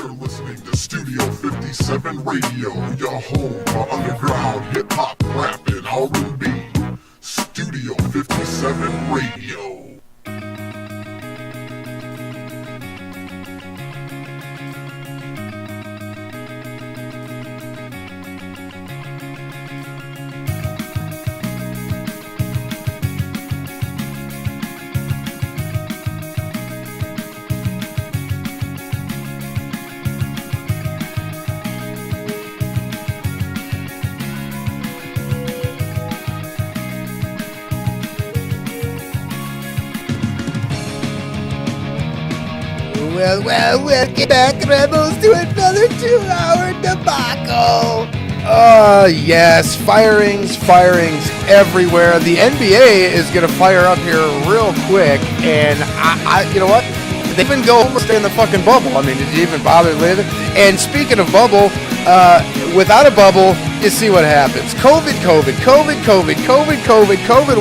You're listening to Studio 57 Radio, your home for underground hip-hop, rap, and R&B. Studio 57 Radio. Well, welcome back, Rebels, to another 2-hour debacle. Yes, firings everywhere. The NBA is going to fire up here real quick, and I you know what? They even go home or stay in the fucking bubble. I mean, did you even bother living? And speaking of bubble, without a bubble, you see what happens. COVID.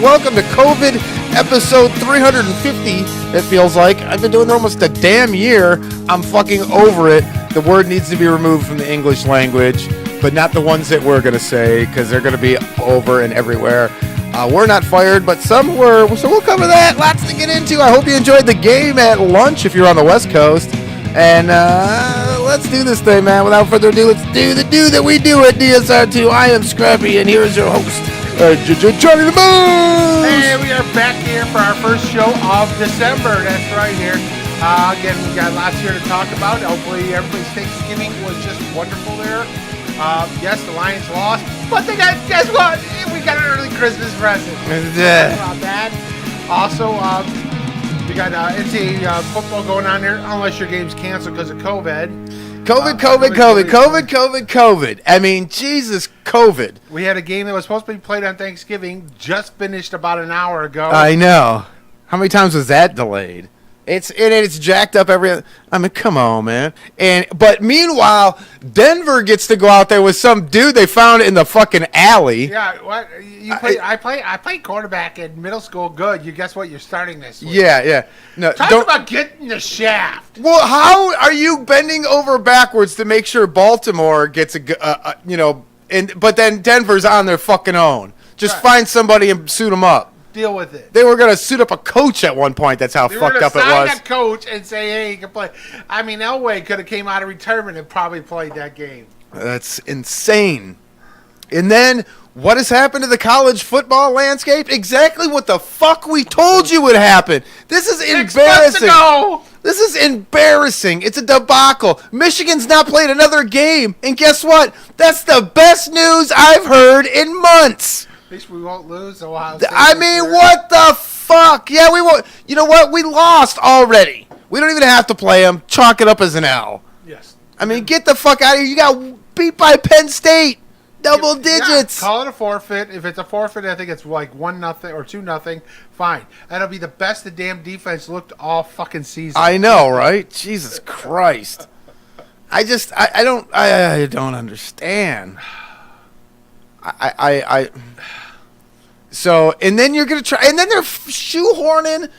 Welcome to COVID episode 350, it feels like. I've been doing it almost a damn year. I'm fucking over it. The word needs to be removed from the English language, but not the ones that we're going to say, because they're going to be over and everywhere. We're not fired, but some were, so we'll cover that. Lots to get into. I hope you enjoyed the game at lunch if you're on the West Coast. And let's do this thing, man. Without further ado, let's do the do that we do at DSR2. I am Scrappy, and here is your host, Johnny the Moose! Hey, we are back here for our first show of December. That's right here. Again, we got lots here to talk about. Hopefully, everybody's Thanksgiving was just wonderful there. Yes, the Lions lost, but they got, guess what? We got an early Christmas present. About that. Also, we got NCAA football going on there, unless your game's canceled because of COVID. COVID. I mean, Jesus, COVID. We had a game that was supposed to be played on Thanksgiving, just finished about an hour ago. I know. How many times was that delayed? It's jacked up I mean, come on, man. But meanwhile, Denver gets to go out there with some dude they found in the fucking alley. Yeah, what I played quarterback in middle school. Good. You guess what? You're starting this week. Yeah. No, Talk about getting the shaft. Well, how are you bending over backwards to make sure Baltimore gets but then Denver's on their fucking own. Just find somebody and suit them up. Deal with it. They were going to suit up a coach at one point. That's how fucked up it was. They were going to sign a coach and say, hey, you can play. I mean, Elway could have came out of retirement and probably played that game. That's insane. And then what has happened to the college football landscape? Exactly what the fuck we told you would happen. This is embarrassing. 6 months ago. This is embarrassing. It's a debacle. Michigan's not played another game. And guess what? That's the best news I've heard in months. At least we won't lose. I mean, what the fuck? Yeah, we won't. You know what? We lost already. We don't even have to play them. Chalk it up as an L. Yes. I mean, get the fuck out of here. You got beat by Penn State. Double digits. Yeah, call it a forfeit. If it's a forfeit, I think it's like 1-0 or 2-0. Fine. That'll be the best the damn defense looked all fucking season. I know, right? Jesus Christ. I don't understand. So, and then you're going to try, and then they're shoehorning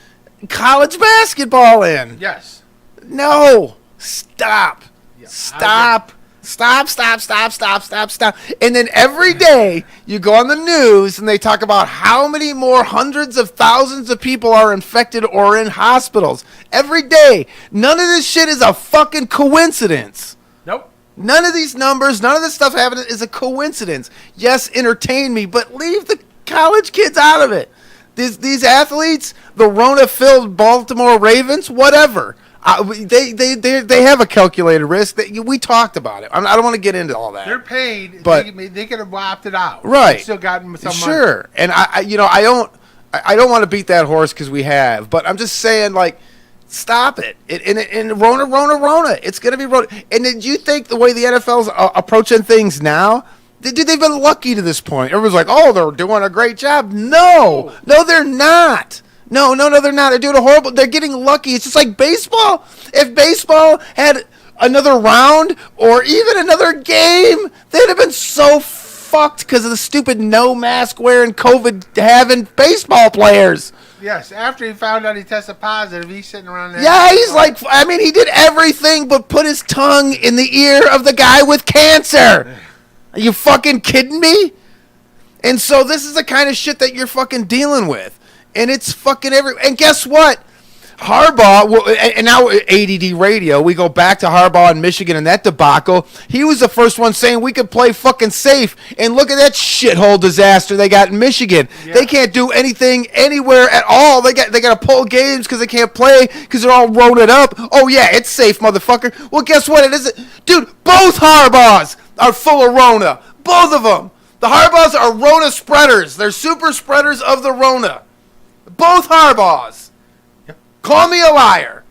college basketball in. Yes. No. Stop. Yeah, Stop. And then every day you go on the news and they talk about how many more hundreds of thousands of people are infected or in hospitals. Every day. None of this shit is a fucking coincidence. Nope. None of these numbers, none of this stuff happening is a coincidence. Yes, entertain me, but leave the college kids out of it. These athletes, the Rona-filled Baltimore Ravens, whatever. They have a calculated risk. We talked about it. I don't want to get into all that. They're paid, but they could have opted out. Right. They've still gotten some sure. money. And I don't want to beat that horse because we have, but I'm just saying, like, stop it. And Rona. It's going to be Rona. And did you think the way the NFL's approaching things now, they've been lucky to this point? Everyone's like, oh, they're doing a great job. No, they're not. No, they're not. They're doing a horrible. They're getting lucky. It's just like baseball. If baseball had another round or even another game, they'd have been so fucked because of the stupid no mask wearing COVID having baseball players. Yes, after he found out he tested positive, he's sitting around there. Yeah, he's like, I mean, he did everything but put his tongue in the ear of the guy with cancer. Are you fucking kidding me? And so this is the kind of shit that you're fucking dealing with. And it's fucking and guess what? Harbaugh, and now ADD radio, we go back to Harbaugh in Michigan and that debacle. He was the first one saying we could play fucking safe. And look at that shithole disaster they got in Michigan. Yeah. They can't do anything anywhere at all. They got to pull games because they can't play because they're all rolled up. Oh, yeah, it's safe, motherfucker. Well, guess what? It isn't. Dude, both Harbaughs are full of Rona. Both of them. The Harbaughs are Rona spreaders. They're super spreaders of the Rona. Both Harbaughs. Call me a liar.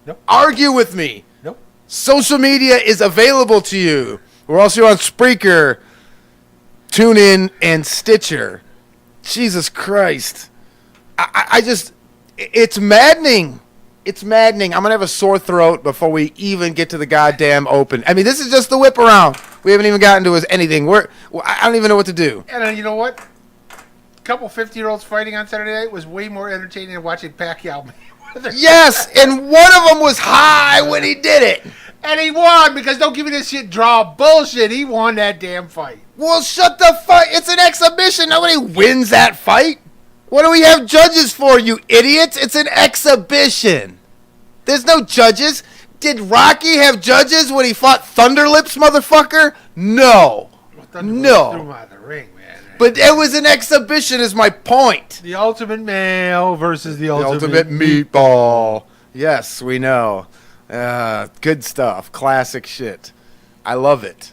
Nope. Argue with me. Nope. Social media is available to you. We're also on Spreaker, TuneIn, and Stitcher. Jesus Christ. I just, it's maddening. It's maddening. I'm going to have a sore throat before we even get to the goddamn open. I mean, this is just the whip around. We haven't even gotten to anything. I don't even know what to do. And you know what? A couple 50-year-olds fighting on Saturday night was way more entertaining than watching Pacquiao. Yes, and one of them was high when he did it. And he won because don't give me this shit draw bullshit. He won that damn fight. Well, shut the fuck. It's an exhibition. Nobody wins that fight. What do we have judges for, you idiots? It's an exhibition. There's no judges. Did Rocky have judges when he fought Thunderlips, motherfucker? No. Well, no. Threw him out of the ring, man. But it was an exhibition is my point. The ultimate male versus the ultimate meatball. Yes, we know. Good stuff. Classic shit. I love it.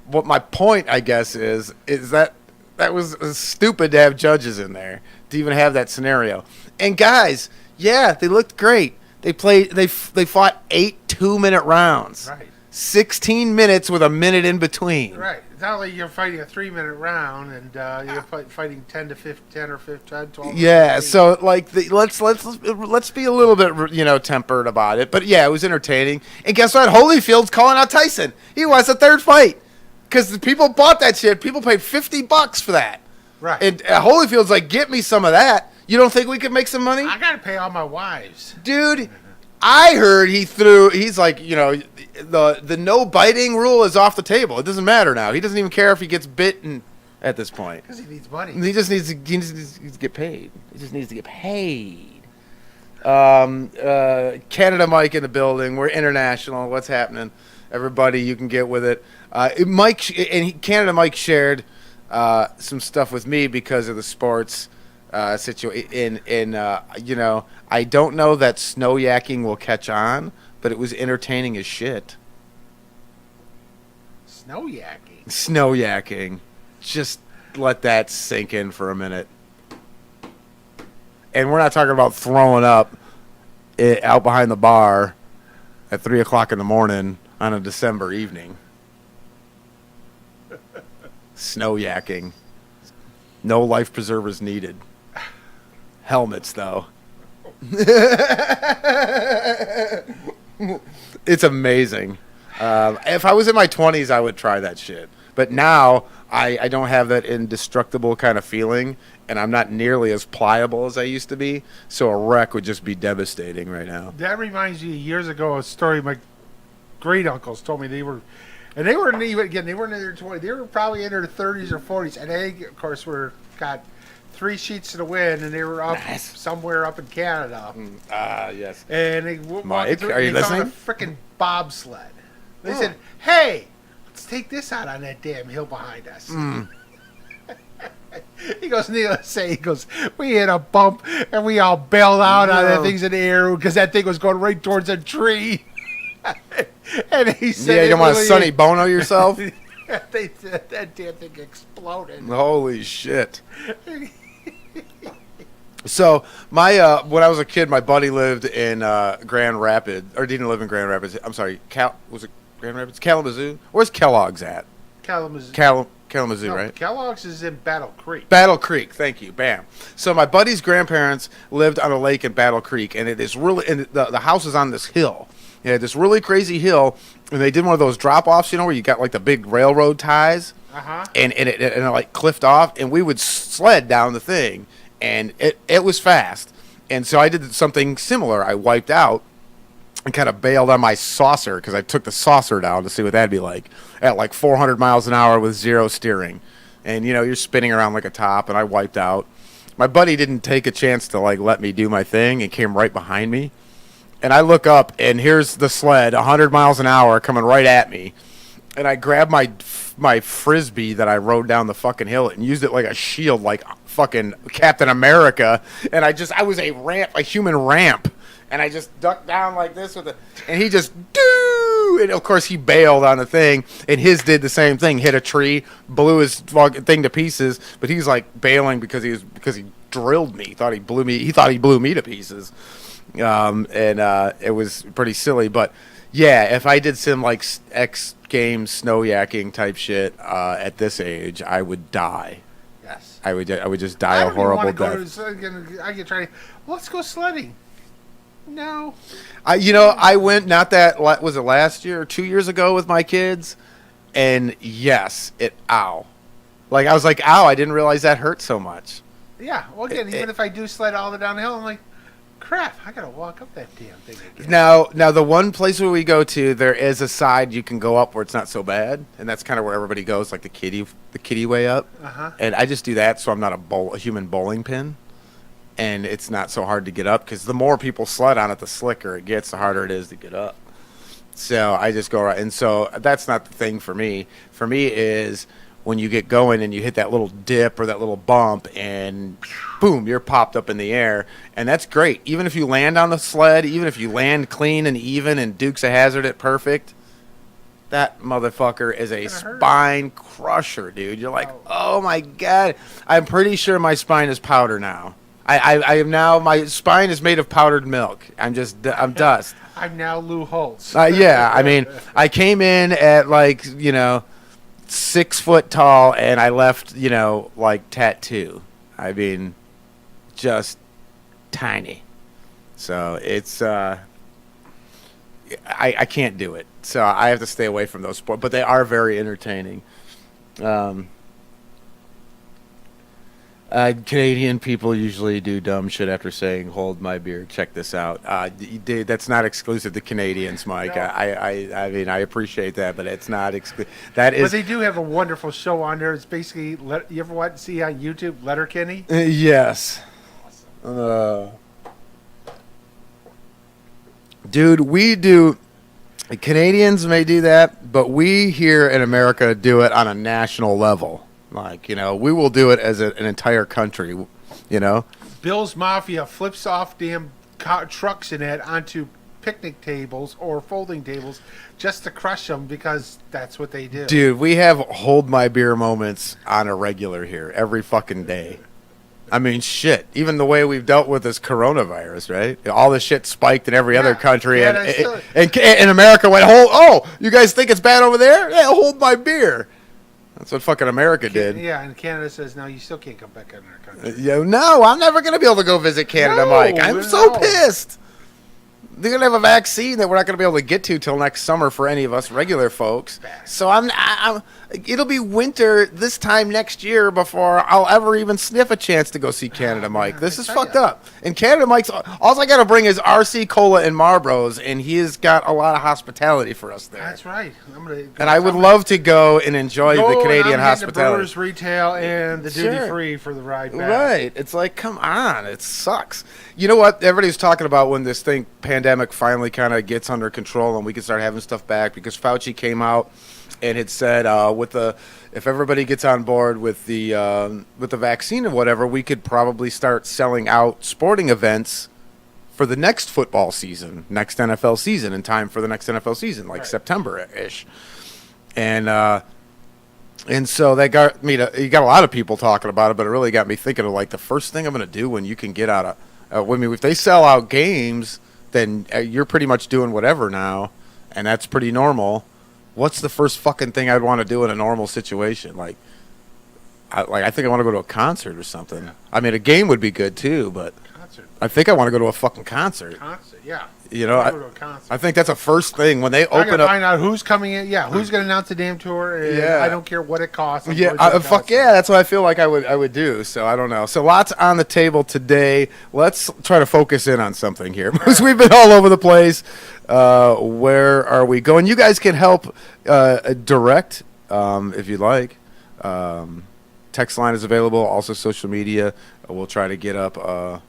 What my point, I guess, is that was stupid to have judges in there, to even have that scenario. And guys, yeah, they looked great. They fought 8 2-minute rounds. Right. 16 minutes with a minute in between. Right. It's not like you're fighting a 3-minute round and you're fighting 10 to 10 or 15, 12. Yeah. So like, let's be a little bit tempered about it. But yeah, it was entertaining. And guess what? Holyfield's calling out Tyson. He wants a third fight because the people bought that shit. People paid $50 for that. Right. And Holyfield's like, get me some of that. You don't think we could make some money? I gotta pay all my wives, dude. I heard he's like, the no biting rule is off the table. It doesn't matter now. He doesn't even care if he gets bitten at this point. Because he needs money. He just needs to get paid. He just needs to get paid. Canada Mike in the building. We're international. What's happening? Everybody, you can get with it. Canada Mike shared some stuff with me because of the sports situation. I don't know that snow yakking will catch on, but it was entertaining as shit. Snow yakking? Snow yakking. Just let that sink in for a minute. And we're not talking about throwing up out behind the bar at 3 o'clock in the morning on a December evening. Snow yakking. No life preservers needed. Helmets, though. It's amazing. If I was in my 20s, I would try that shit. But now, I don't have that indestructible kind of feeling, and I'm not nearly as pliable as I used to be, so a wreck would just be devastating right now. That reminds me, years ago, a story my great-uncles told me. They weren't in their 20s. They were probably in their 30s or 40s, and they, of course, got 3 sheets to the wind, and they were up somewhere up in Canada. Yes. And they Mike, are you listening? Found a freaking bobsled. They said, "Hey, let's take this out on that damn hill behind us." He goes, needless to say, we hit a bump, and we all bailed out on that thing's in the air because that thing was going right towards a tree. And he said, "Yeah, you don't want to Sonny Bono yourself." That damn thing exploded. Holy shit. So when I was a kid, my buddy lived in Grand Rapids, or didn't live in Grand Rapids. I'm sorry, was it Grand Rapids? Kalamazoo? Where's Kellogg's at? Kalamazoo. Kalamazoo, No, right? Kellogg's is in Battle Creek. Battle Creek, thank you. Bam. So my buddy's grandparents lived on a lake in Battle Creek, and it is really, and the house is on this hill. Yeah, this really crazy hill, and they did one of those drop-offs, where you got like the big railroad ties, and it like cliffed off, and we would sled down the thing. and it was fast. And so I did something similar. I wiped out and kind of bailed on my saucer because I took the saucer down to see what that'd be like at like 400 miles an hour with zero steering. And, you're spinning around like a top, and I wiped out. My buddy didn't take a chance to, like, let me do my thing and came right behind me. And I look up, and here's the sled, 100 miles an hour, coming right at me. And I grabbed my Frisbee that I rode down the fucking hill and used it like a shield, like fucking Captain America. And I was a human ramp. And I just ducked down like this and he just and of course he bailed on the thing, and his did the same thing, hit a tree, blew his fucking thing to pieces, but he's like bailing because he drilled me, he thought he blew me to pieces, and it was pretty silly, but yeah, if I did some like X Games snow yakking type shit at this age, I would die. Yes, I would just die a horrible death. I get trying. Let's go sledding. No. I went, not that, was it last year or 2 years ago with my kids? And yes, ow. Like, I was like, ow, I didn't realize that hurt so much. Yeah, well, again, even if I do sled all the way down the hill, I'm like, crap, I gotta walk up that damn thing again. Now, the one place where we go to, there is a side you can go up where it's not so bad, and that's kind of where everybody goes, like the kiddie way up. Uh-huh. And I just do that so I'm not a human bowling pin. And it's not so hard to get up because the more people sled on it, the slicker it gets, the harder it is to get up. So I just go right. And so that's not the thing for me. For me is when you get going and you hit that little dip or that little bump and boom, you're popped up in the air. And that's great. Even if you land on the sled, even if you land clean and even and Dukes of Hazzard it perfect, that motherfucker is a spine crusher, dude. You're like, oh my God. I'm pretty sure my spine is powder now. I am now, my spine is made of powdered milk. I'm dust. I'm now Lou Holtz. Yeah, I mean, I came in at 6 foot tall and I left, like tattoo. I mean, just tiny. So it's, I can't do it. So I have to stay away from those sports, but they are very entertaining. Canadian people usually do dumb shit after saying "hold my beer." Check this out. That's not exclusive to Canadians, Mike. No. I mean, I appreciate that, but it's not exclusive. That is. But they do have a wonderful show on there. It's basically, you ever see on YouTube Letterkenny? Yes. Dude, we do. Canadians may do that, but we here in America do it on a national level. Like, we will do it as an entire country, Bill's Mafia flips off damn trucks and that onto picnic tables or folding tables just to crush them because that's what they do. Dude, we have hold my beer moments on a regular here every fucking day. I mean, shit. Even the way we've dealt with this coronavirus, right? All the shit spiked in every other country, and America went, you guys think it's bad over there? Yeah, hold my beer. That's what fucking America did. Yeah, and Canada says, no, you still can't come back in our country. No, I'm never going to be able to go visit Canada, Mike. I'm so pissed. They're going to have a vaccine that we're not going to be able to get to till next summer for any of us regular folks. So it'll be winter this time next year before I'll ever even sniff a chance to go see Canada, Mike. This is fucked up. And Canada, Mike's all I got to bring is RC Cola and Marlboros, and he has got a lot of hospitality for us there. That's right. I would love to go and enjoy the Canadian hospitality. The Brewers retail and the duty free for the ride back. Right. It's like, come on. It sucks. You know what? Everybody's talking about when this pandemic finally kind of gets under control and we can start having stuff back, because Fauci came out and had said if everybody gets on board with the vaccine and whatever, we could probably start selling out sporting events for the next football season, next NFL season, in time for the next NFL season, like September-ish. And so that got me you got a lot of people talking about it, but it really got me thinking of like the first thing I'm going to do when you can get out of if they sell out games, then you're pretty much doing whatever now, and that's pretty normal. What's the first fucking thing I'd want to do in a normal situation? I think I want to go to a concert or something. Yeah. I mean, a game would be good too, but concert. I think I want to go to a fucking concert. Concert, yeah. You know, Go to a concert. I think that's a first thing when they I open gotta up. find out who's coming in. Yeah, who's going to announce the damn tour. And Yeah. I don't care what it costs. I'm Yeah, going to a fuck concert. yeah, that's what I feel like I would do. So I don't know. So lots on the table today. Let's try to focus in on something here because we've been all over the place. Where are we going? You guys can help direct if you'd like. Text line is available. Also social media. We'll try to get up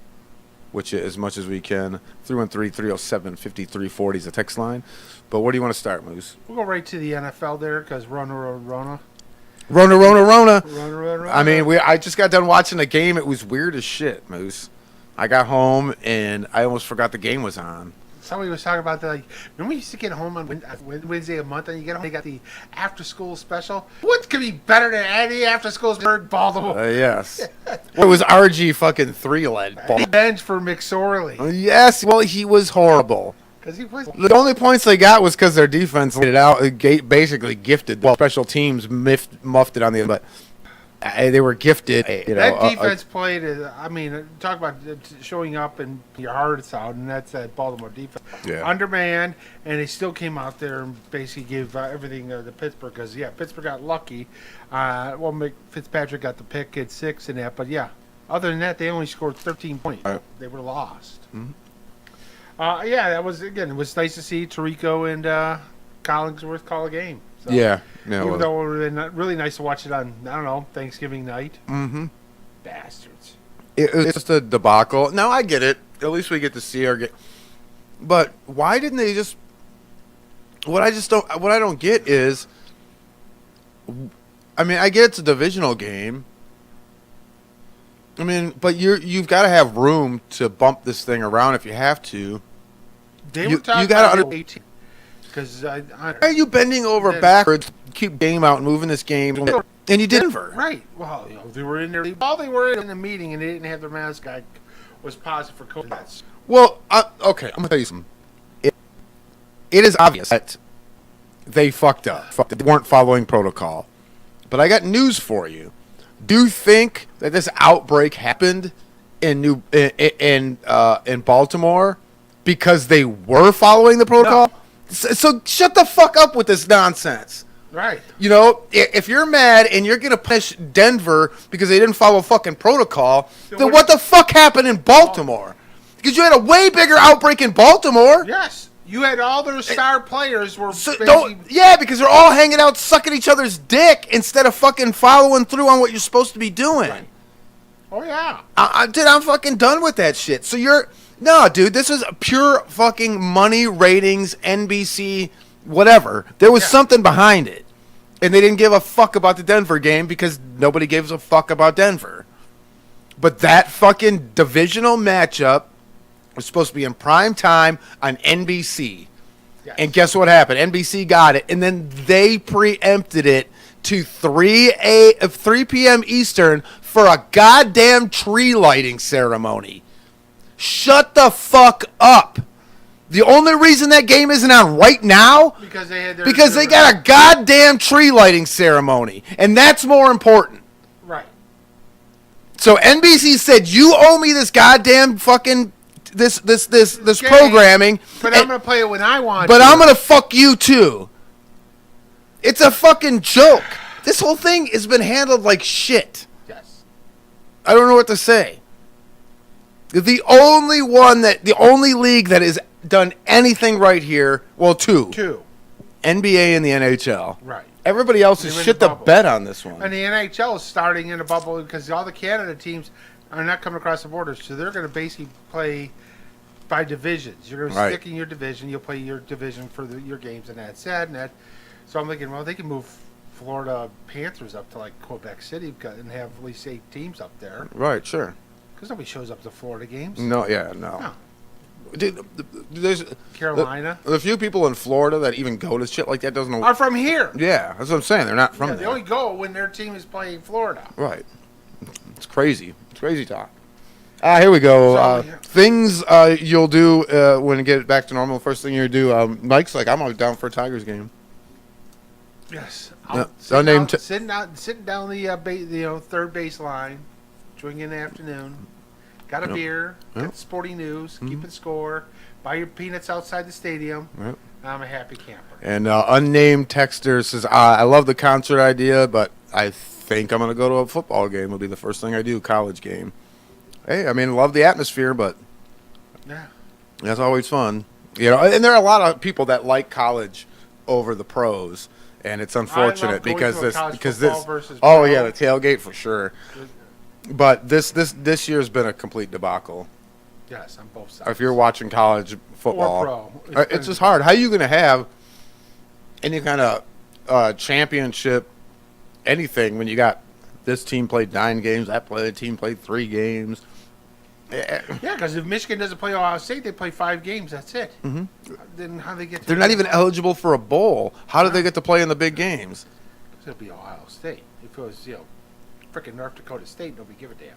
which as much as we can. 313-307-5340 is the text line. But where do you want to start, Moose? We'll go right to the NFL there because Rona. Rona. Rona. I mean, I just got done watching the game. It was weird as shit, Moose. I got home and I almost forgot the game was on. Somebody was talking about that. Like, remember we used to get home on Wednesday a month, and you get home, they got the after-school special. What could be better than any after-school in Baltimore? Yes. Well, it was RG fucking 3-led. Bench for McSorley Yes, well, he was horrible. because he plays. The only points they got was because their defense laid it out, basically gifted. Well, special teams muffed it on the end, but they were gifted. That defense played. I mean, talk about showing up and your heart's out, and that's that Baltimore defense. Yeah. Undermanned, and they still came out there and basically gave everything to Pittsburgh because Pittsburgh got lucky. Fitzpatrick got the pick at 6 and that, but yeah, other than that, they only scored 13 points. Right. They were lost. Mhm. That was it was nice to see Tirico and Collingsworth call a game. So, Yeah. even though it would have been really nice to watch it on, I don't know, Thanksgiving night. Mm-hmm. Bastards. It's just a debacle. No, I get it. At least we get to see our game. But why didn't they just? What I don't get is, I mean, I get it's a divisional game. I mean, but you've got to have room to bump this thing around if you have to. They You were talking gotta about 18. Because Why are you bending over backwards, keep game out, and moving this game, and you did Denver? Right. Well, they were in there. While they were in a meeting and they didn't have their mascot was positive for COVID. That's Well, okay, I'm gonna tell you something. It is obvious that they fucked up. They weren't following protocol. But I got news for you. Do you think that this outbreak happened in Baltimore because they were following the protocol? No. So shut the fuck up with this nonsense. right. You know, if you're mad and you're gonna punish Denver because they didn't follow fucking protocol, then what the fuck happened in Baltimore? Because you had a way bigger outbreak in Baltimore. Yes. You had all their star players were because they're all hanging out sucking each other's dick instead of fucking following through on what you're supposed to be doing. Right. Oh, yeah. Dude, I'm fucking done with that shit. So no, dude, this is pure fucking money, ratings, NBC, whatever. There was something behind it. And they didn't give a fuck about the Denver game because nobody gives a fuck about Denver. But that fucking divisional matchup was supposed to be in prime time on NBC. Yes. And guess what happened? NBC got it, and then they preempted it to 3 p.m. Eastern for a goddamn tree lighting ceremony. Shut the fuck up. The only reason that game isn't on right now because they got a goddamn tree lighting ceremony, and that's more important. Right. So NBC said, "You owe me this goddamn fucking this game, programming, but I'm gonna play it when I want. But I'm gonna fuck you too." It's a fucking joke. This whole thing has been handled like shit. Yes. I don't know what to say. The only league that has done anything right here, well, two. NBA and the NHL. Right. Everybody else is shit the bed on this one. And the NHL is starting in a bubble because all the Canada teams are not coming across the borders, so they're going to basically play by divisions. You're going to stick in your division. You'll play your division for your games, and that's it. So I'm thinking, well, they can move Florida Panthers up to like Quebec City and have at least 8 teams up there. Right, sure. Because nobody shows up to Florida games. No. Dude, there's Carolina. The few people in Florida that even go to shit like that are from here. Yeah, that's what I'm saying. They're not from there. They only go when their team is playing Florida. Right. It's crazy. It's crazy talk. Here we go. Things you'll do when you get back to normal. First thing you do, Mike's like, I'm down for a Tigers game. Yes. Sitting down the third base line, drinking in the afternoon. Got a beer. Got sporting news. Keeping score. Buy your peanuts outside the stadium. Yep. I'm a happy camper. And unnamed texter says, I love the concert idea, but I think I'm going to go to a football game. It'll be the first thing I do, college game. Hey, I mean, love the atmosphere, but Yeah. that's always fun. You know, and there are a lot of people that like college over the pros, and it's unfortunate going because to a college this football versus oh pro. yeah, the tailgate for sure. But this year's been a complete debacle. Yes, on both sides. If you're watching college football, Or pro. it's just hard. How are you going to have any kind of championship, anything, when you got this team played 9 games, that team played 3 games? Yeah, because if Michigan doesn't play Ohio State, they play 5 games. That's it. Mm-hmm. Then how they get? They're not even eligible for a bowl. How do they get to play in the big games? It'll be Ohio State. If it was, freaking North Dakota State, nobody give a damn.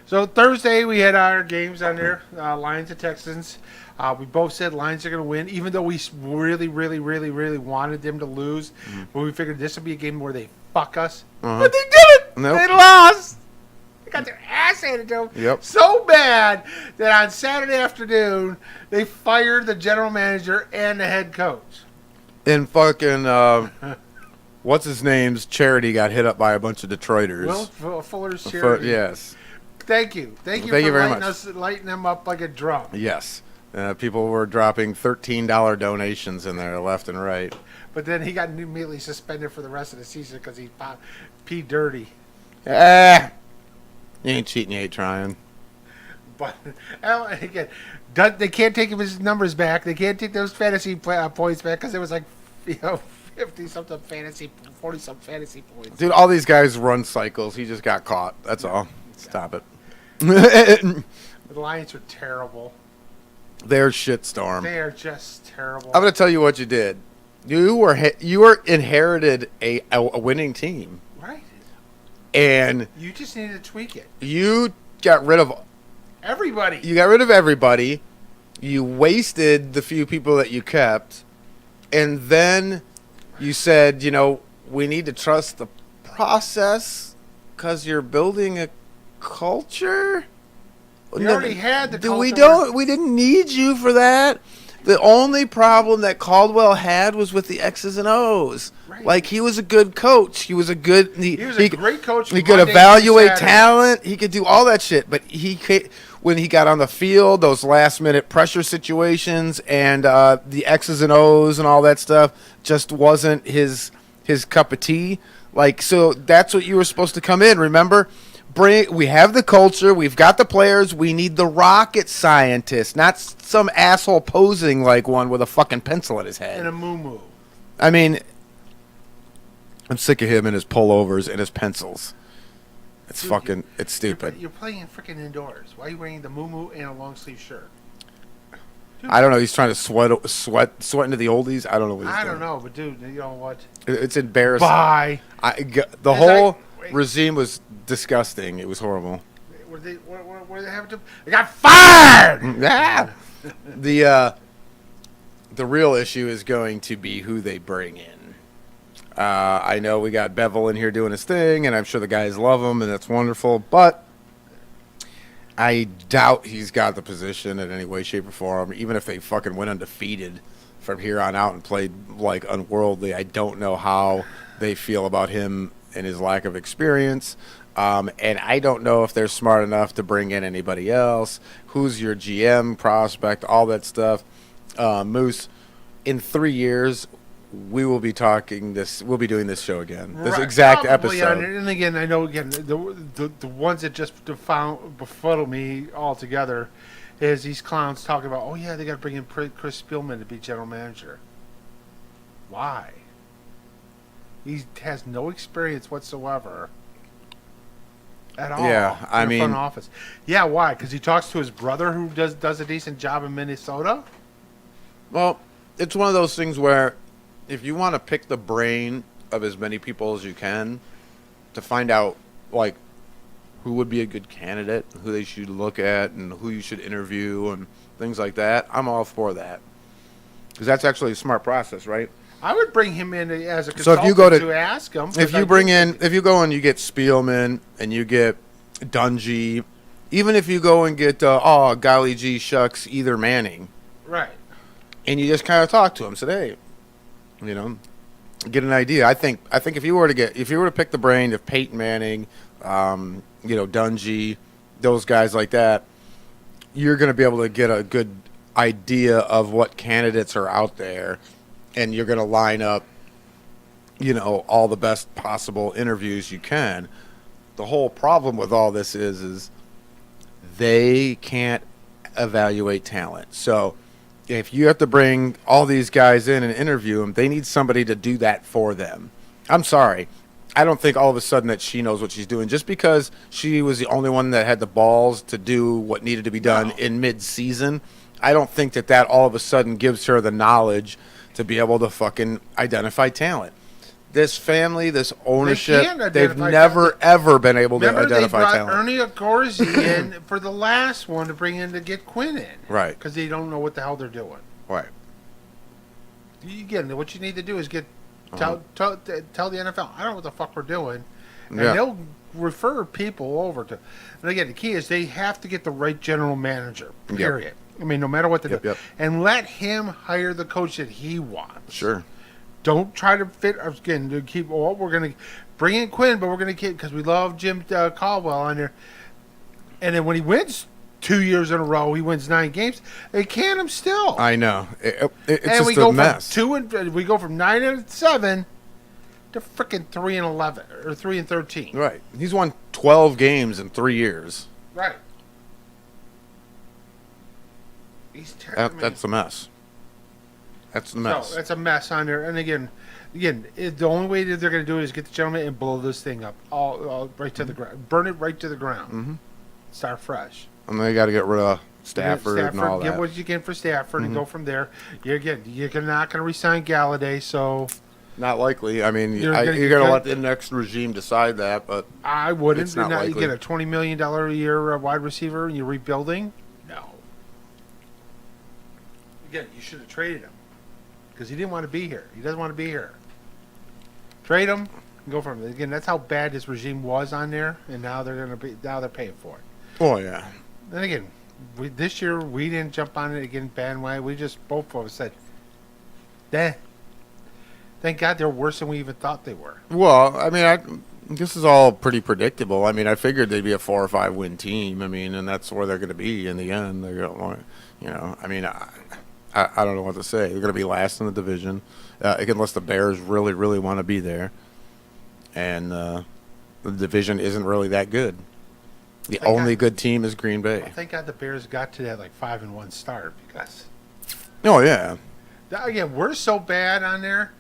So Thursday we had our games on there, Lions and Texans. We both said Lions are going to win, even though we really, really, really, really wanted them to lose. Mm-hmm. But we figured this would be a game where they fuck us. But they didn't. Nope. They lost. They got their ass handed to them. Yep. So bad that on Saturday afternoon they fired the general manager and the head coach. And fucking what's his name's charity got hit up by a bunch of Detroiters. Will Fuller's charity. Yes. Thank you for very much. lighting them up like a drum. Yes. People were dropping $13 donations in there left and right. But then he got immediately suspended for the rest of the season because he peed dirty. You ain't cheating, you ain't trying. But again, they can't take his numbers back. They can't take those fantasy points back because it was like 50-something fantasy, 40-something fantasy points. Dude, all these guys run cycles. He just got caught. That's all. Stop it. The Lions are terrible. They're shitstorm. They are just terrible. I'm going to tell you what you did. You were inherited a winning team. Right. And you just need to tweak it. You got rid of everybody. You got rid of everybody. You wasted the few people that you kept. And then you said, we need to trust the process because you're building a culture. We already had the culture. We didn't need you for that. The only problem that Caldwell had was with the X's and O's. Right. Like, he was a good coach. He was a great coach. He could evaluate talent. He could do all that shit. But when he got on the field, those last-minute pressure situations and the X's and O's and all that stuff just wasn't his cup of tea. Like, so that's what you were supposed to come in, remember? We have the culture. We've got the players. We need the rocket scientist, not some asshole posing like one with a fucking pencil in his head. And a moo-moo. I mean, I'm sick of him and his pullovers and his pencils. It's it's stupid. You're playing freaking indoors. Why are you wearing the moo-moo and a long-sleeve shirt? Dude, I don't know. He's trying to sweat into the oldies. I don't know what he's doing. I don't know, but dude, you know what? It's embarrassing. Bye. The whole regime was disgusting. It was horrible. What they have to? They got fired. Yeah. The real issue is going to be who they bring in. I know we got Bevel in here doing his thing, and I'm sure the guys love him, and that's wonderful. But I doubt he's got the position in any way, shape, or form. Even if they fucking went undefeated from here on out and played like unworldly, I don't know how they feel about him and his lack of experience. And I don't know if they're smart enough to bring in anybody else. Who's your GM, prospect, all that stuff. Moose, in 3 years, we will be talking this. We'll be doing this show again. This exact episode. And again, I know the ones that just befuddle me altogether is these clowns talking about, oh yeah, they got to bring in Chris Spielman to be general manager. Why? He has no experience whatsoever at all. Yeah, I mean, front office. Yeah, why? Because he talks to his brother who does a decent job in Minnesota. Well, it's one of those things where if you want to pick the brain of as many people as you can to find out, like, who would be a good candidate, who they should look at, and who you should interview, and things like that, I'm all for that. Because that's actually a smart process, right? I would bring him in as a consultant to ask him. If you go and you get Spielman and you get Dungy, even if you go and get, golly gee shucks, either Manning. Right. And you just kind of talk to him. Say, hey, get an idea. I think if you were to pick the brain of Peyton Manning, Dungy, those guys like that, you're going to be able to get a good idea of what candidates are out there, and you're going to line up, all the best possible interviews you can. The whole problem with all this is they can't evaluate talent. So if you have to bring all these guys in and interview them, they need somebody to do that for them. I'm sorry. I don't think all of a sudden that she knows what she's doing. Just because she was the only one that had the balls to do what needed to be done in mid-season, I don't think that all of a sudden gives her the knowledge to be able to fucking identify talent. This family, this ownership, they've never, ever been able to identify talent. Ernie Accorsi in for the last one to bring in to get Quinn in. Right. Because they don't know what the hell they're doing. Right. Again, what you need to do is tell the NFL, I don't know what the fuck we're doing. And they'll refer people over to. And again, the key is they have to get the right general manager, period. Yep. I mean, no matter what they do. Yep. And let him hire the coach that he wants. Sure. Don't try to fit, again, to keep, we're going to bring in Quinn, but we're going to keep, because we love Jim Caldwell on there. And then when he wins 2 years in a row, he wins 9 games, they can him still. I know. It's and just a mess. We go from 9-7 to freaking 3-11 or 3-13. Right. He's won 12 games in 3 years. Right. He's terrible. That's a mess. That's the mess. So, that's a mess on there. And again, the only way that they're going to do it is get the gentleman and blow this thing up, all right to the ground, burn it right to the ground. Mm-hmm. Start fresh. And they got to get rid of Stafford and all that. Get what you can for Stafford and go from there. You're not going to resign Galladay, so not likely. I mean, you're going to let the next regime decide that, but I wouldn't. It's not likely. You get a $20 million a year wide receiver and you're rebuilding. No. Again, you should have traded him. Because he didn't want to be here. He doesn't want to be here. Trade him and go from there. Again, that's how bad this regime was on there, and now they're paying for it. Oh yeah. Then again, this year we didn't jump on it again bandwagon. We just both of us said, thank God they're worse than we even thought they were. Well, I mean, this is all pretty predictable. I mean, I figured they'd be a 4 or 5 win team. I mean, and that's where they're going to be in the end. They're going to, I mean. I don't know what to say. They're going to be last in the division, unless the Bears really, really want to be there. And the division isn't really that good. The only good team is Green Bay. Thank God the Bears got to that 5-1 start because. Oh yeah. Again, we're so bad on there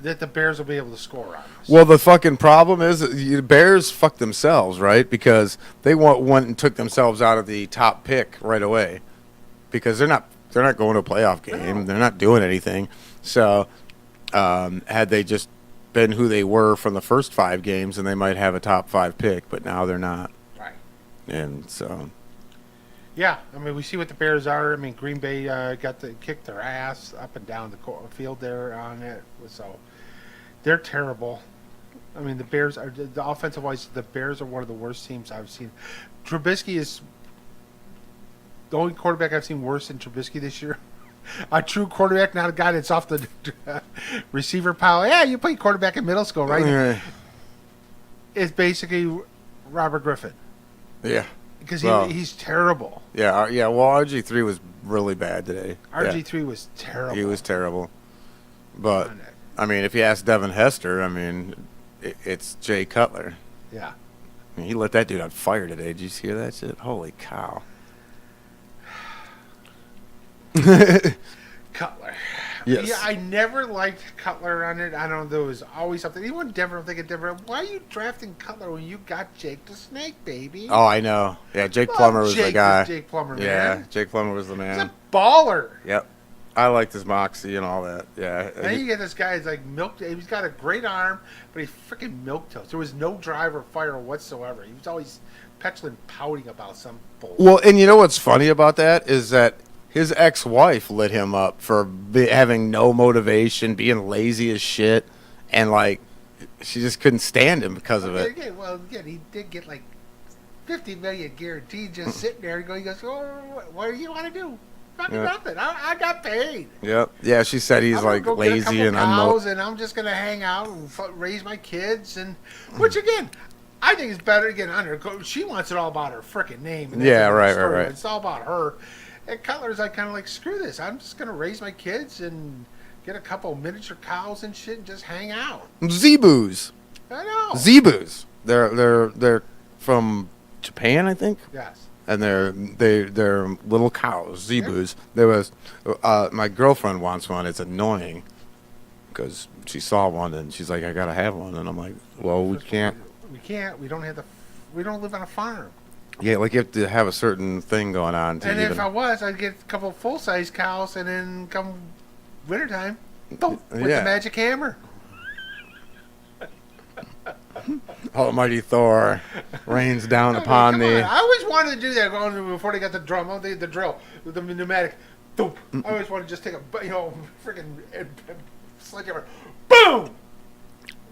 that the Bears will be able to score on us. Well, the fucking problem is the Bears fucked themselves, right? Because they went and took themselves out of the top pick right away, because they're not going to a playoff game. No. They're not doing anything. So had they just been who they were from the first 5 games, then they might have a top 5 pick, but now they're not. Right. And so. Yeah, I mean, we see what the Bears are. I mean, Green Bay kicked their ass up and down the field there on it. So they're terrible. I mean, the Bears are, the offensive-wise, the Bears are one of the worst teams I've seen. Trubisky is the only quarterback I've seen worse than Trubisky this year. A true quarterback, not a guy that's off the receiver pile. Yeah, you played quarterback in middle school, right? Yeah. It's basically Robert Griffin. Yeah. Because he's terrible. Yeah, well, RG3 was really bad today. RG3 was terrible. He was terrible. But, I mean, if you ask Devin Hester, I mean, it's Jay Cutler. Yeah. I mean, he lit that dude on fire today. Did you hear that shit? Holy cow. Cutler. Yes. Yeah, I never liked Cutler on it. I don't know. There was always something. Even Denver, I'm thinking Denver, why are you drafting Cutler when you got Jake the Snake, baby? Oh, I know. Yeah, Jake Plummer was the guy. Jake Plummer, man. Yeah, Jake Plummer was the man. He's a baller. Yep. I liked his moxie and all that. Yeah. Then you get this guy who's like milk. He's got a great arm, but he's freaking milquetoast. There was no drive or fire whatsoever. He was always petulant, pouting about some bullshit. Well, and you know what's funny about that is that his ex-wife lit him up for having no motivation, being lazy as shit, and like she just couldn't stand him because of it. Again, he did get like $50 million guaranteed just sitting there. He goes, "Oh, what do you want to do?" Fucking nothing. I got paid. Yep. Yeah, she said he's I'm gonna like go get a lazy couple and cows, and I'm just gonna hang out and raise my kids, and which again, I think is better. Again, under she wants it all about her freaking name. And that's Yeah, another right, story. right. It's all about her. And Cutler's like kind of like, screw this. I'm just gonna raise my kids and get a couple miniature cows and shit and just hang out. Zebus. I know. Zebus. They're from Japan, I think. Yes. And they're little cows, zebus. There was my girlfriend wants one. It's annoying because she saw one and she's like, I gotta have one, and I'm like, well, we can't. We can't. We don't have the. We don't live on a farm. Yeah, like you have to have a certain thing going on to And even. if I was, I'd get a couple full size cows, and then come wintertime, boom, with Yeah. the magic hammer. Almighty Thor rains down I mean, upon come thee. on. I always wanted to do that going before they got the drum, the drill, with the pneumatic. Boom. I always wanted to just take a freaking sledgehammer, boom.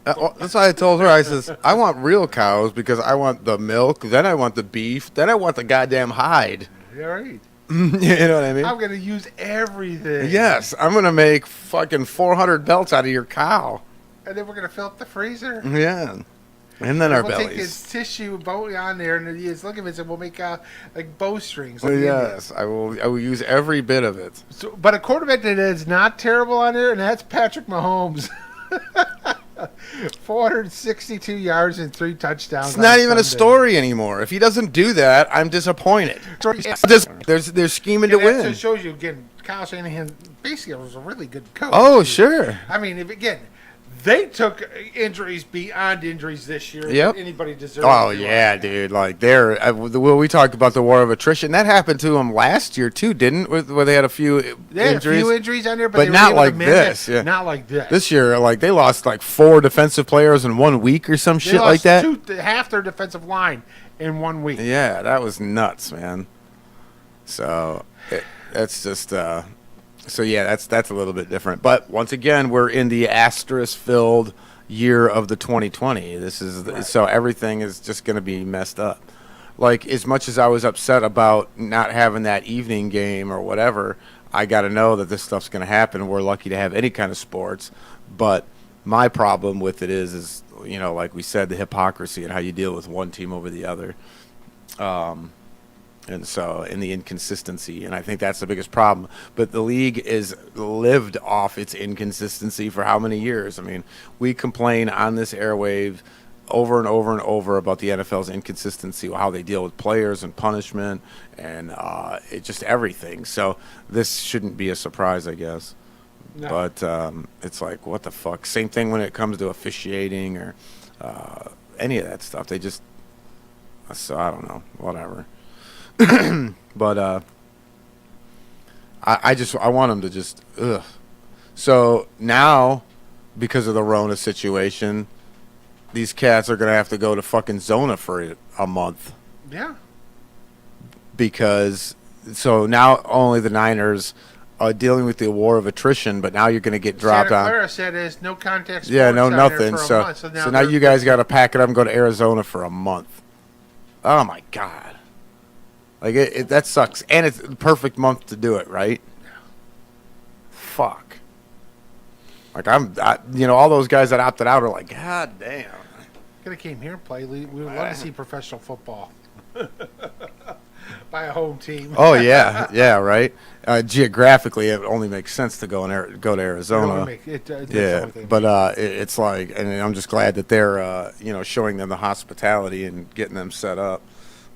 Well, that's why I told her. I says, I want real cows because I want the milk, then I want the beef, then I want the goddamn hide. All right. You know what I mean? I'm gonna use everything. Yes, I'm gonna make fucking 400 belts out of your cow. And then we're gonna fill up the freezer. Yeah, and then our We'll take bellies. his tissue bow on there, and he's looking at it, and we'll make like bowstrings. Well, Like the yes, I will use every bit of it. So, but a quarterback that is not terrible on there, and that's Patrick Mahomes. 462 yards and 3 touchdowns. It's not on even a Sunday. story anymore. If he doesn't do that, I'm disappointed. They're scheming to And that win. just shows you again. Kyle Shanahan basically was a really good coach. Oh, sure. I mean, if again, they took injuries beyond injuries this year. Yep. That anybody deserves. Oh yeah, dude. Like we talked about the war of attrition. That happened to them last year too, didn't? Where they had a few They had injuries. a few injuries on there, but they were not able to like mend this, it. yeah. Not like this. This year, like they lost like 4 defensive players in 1 week or some They shit like lost that. half their defensive line in 1 week. Yeah, that was nuts, man. So that's just. So yeah, that's a little bit different. But once again, we're in the asterisk-filled year of the 2020. This is Right. So everything is just going to be messed up. Like as much as I was upset about not having that evening game or whatever, I got to know that this stuff's going to happen. We're lucky to have any kind of sports, but my problem with it is like we said, the hypocrisy and how you deal with one team over the other. And the inconsistency, and I think that's the biggest problem. But the league is lived off its inconsistency for how many years? I mean, we complain on this airwave over and over and over about the NFL's inconsistency, how they deal with players and punishment, and it just everything. So this shouldn't be a surprise, I guess. No. But it's like, what the fuck? Same thing when it comes to officiating or any of that stuff. They just, so I don't know, whatever. But I want them to just ugh. So now, because of the Rona situation, these cats are gonna have to go to fucking Zona for a month. Yeah. Because so now only the Niners are dealing with the war of attrition, but now you're gonna get dropped Santa on. Clara said there's no contact. Yeah, no sports down there nothing. for a So month, so now you guys got to pack it up and go to Arizona for a month. Oh my god. Like that sucks, and it's the perfect month to do it, right? Fuck. Like all those guys that opted out are like, god damn. Could have came here and played. We would love to see professional football by a home team. Oh yeah, yeah, right. Geographically, it only makes sense to go to Arizona. Yeah, but it's like, and I'm just glad that they're showing them the hospitality and getting them set up.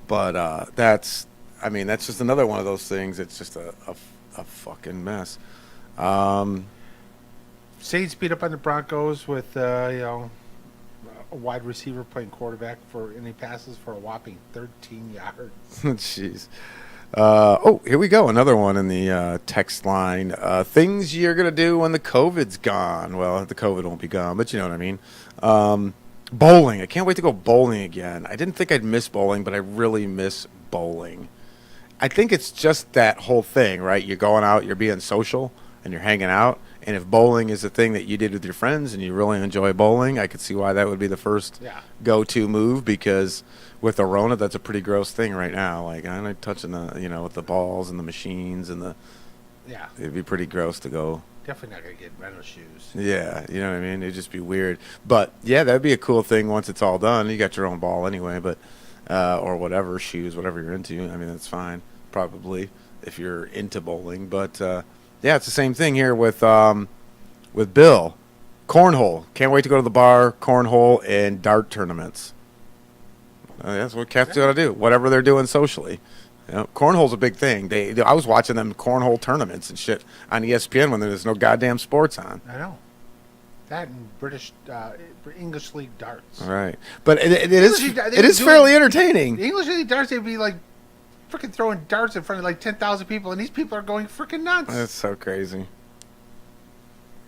But that's just another one of those things. It's just a fucking mess. Saints beat up on the Broncos with a wide receiver playing quarterback for any passes for a whopping 13 yards. Jeez. Here we go. Another one in the text line. Things you're going to do when the COVID's gone. Well, the COVID won't be gone, but you know what I mean. Bowling. I can't wait to go bowling again. I didn't think I'd miss bowling, but I really miss bowling. I think it's just that whole thing, right? You're going out, you're being social, and you're hanging out. And if bowling is a thing that you did with your friends and you really enjoy bowling, I could see why that would be the first go-to move, because with the Rona, that's a pretty gross thing right now. Like, I'm not touching with the balls and the machines and it'd be pretty gross to go. Definitely not going to get rental shoes. Yeah, you know what I mean? It'd just be weird. But, yeah, that'd be a cool thing once it's all done. You got your own ball anyway, but or whatever, shoes, whatever you're into. I mean, that's fine, probably, if you're into bowling. But, yeah, it's the same thing here with Bill. Cornhole. Can't wait to go to the bar, cornhole, and dart tournaments. That's what cats got to do, whatever they're doing socially. Cornhole's a big thing. I was watching them cornhole tournaments and shit on ESPN when there's no goddamn sports on. I know. That and British English League darts. All right, but it is fairly entertaining. The English League darts, they'd be like freaking throwing darts in front of like 10,000 people, and these people are going freaking nuts. That's so crazy.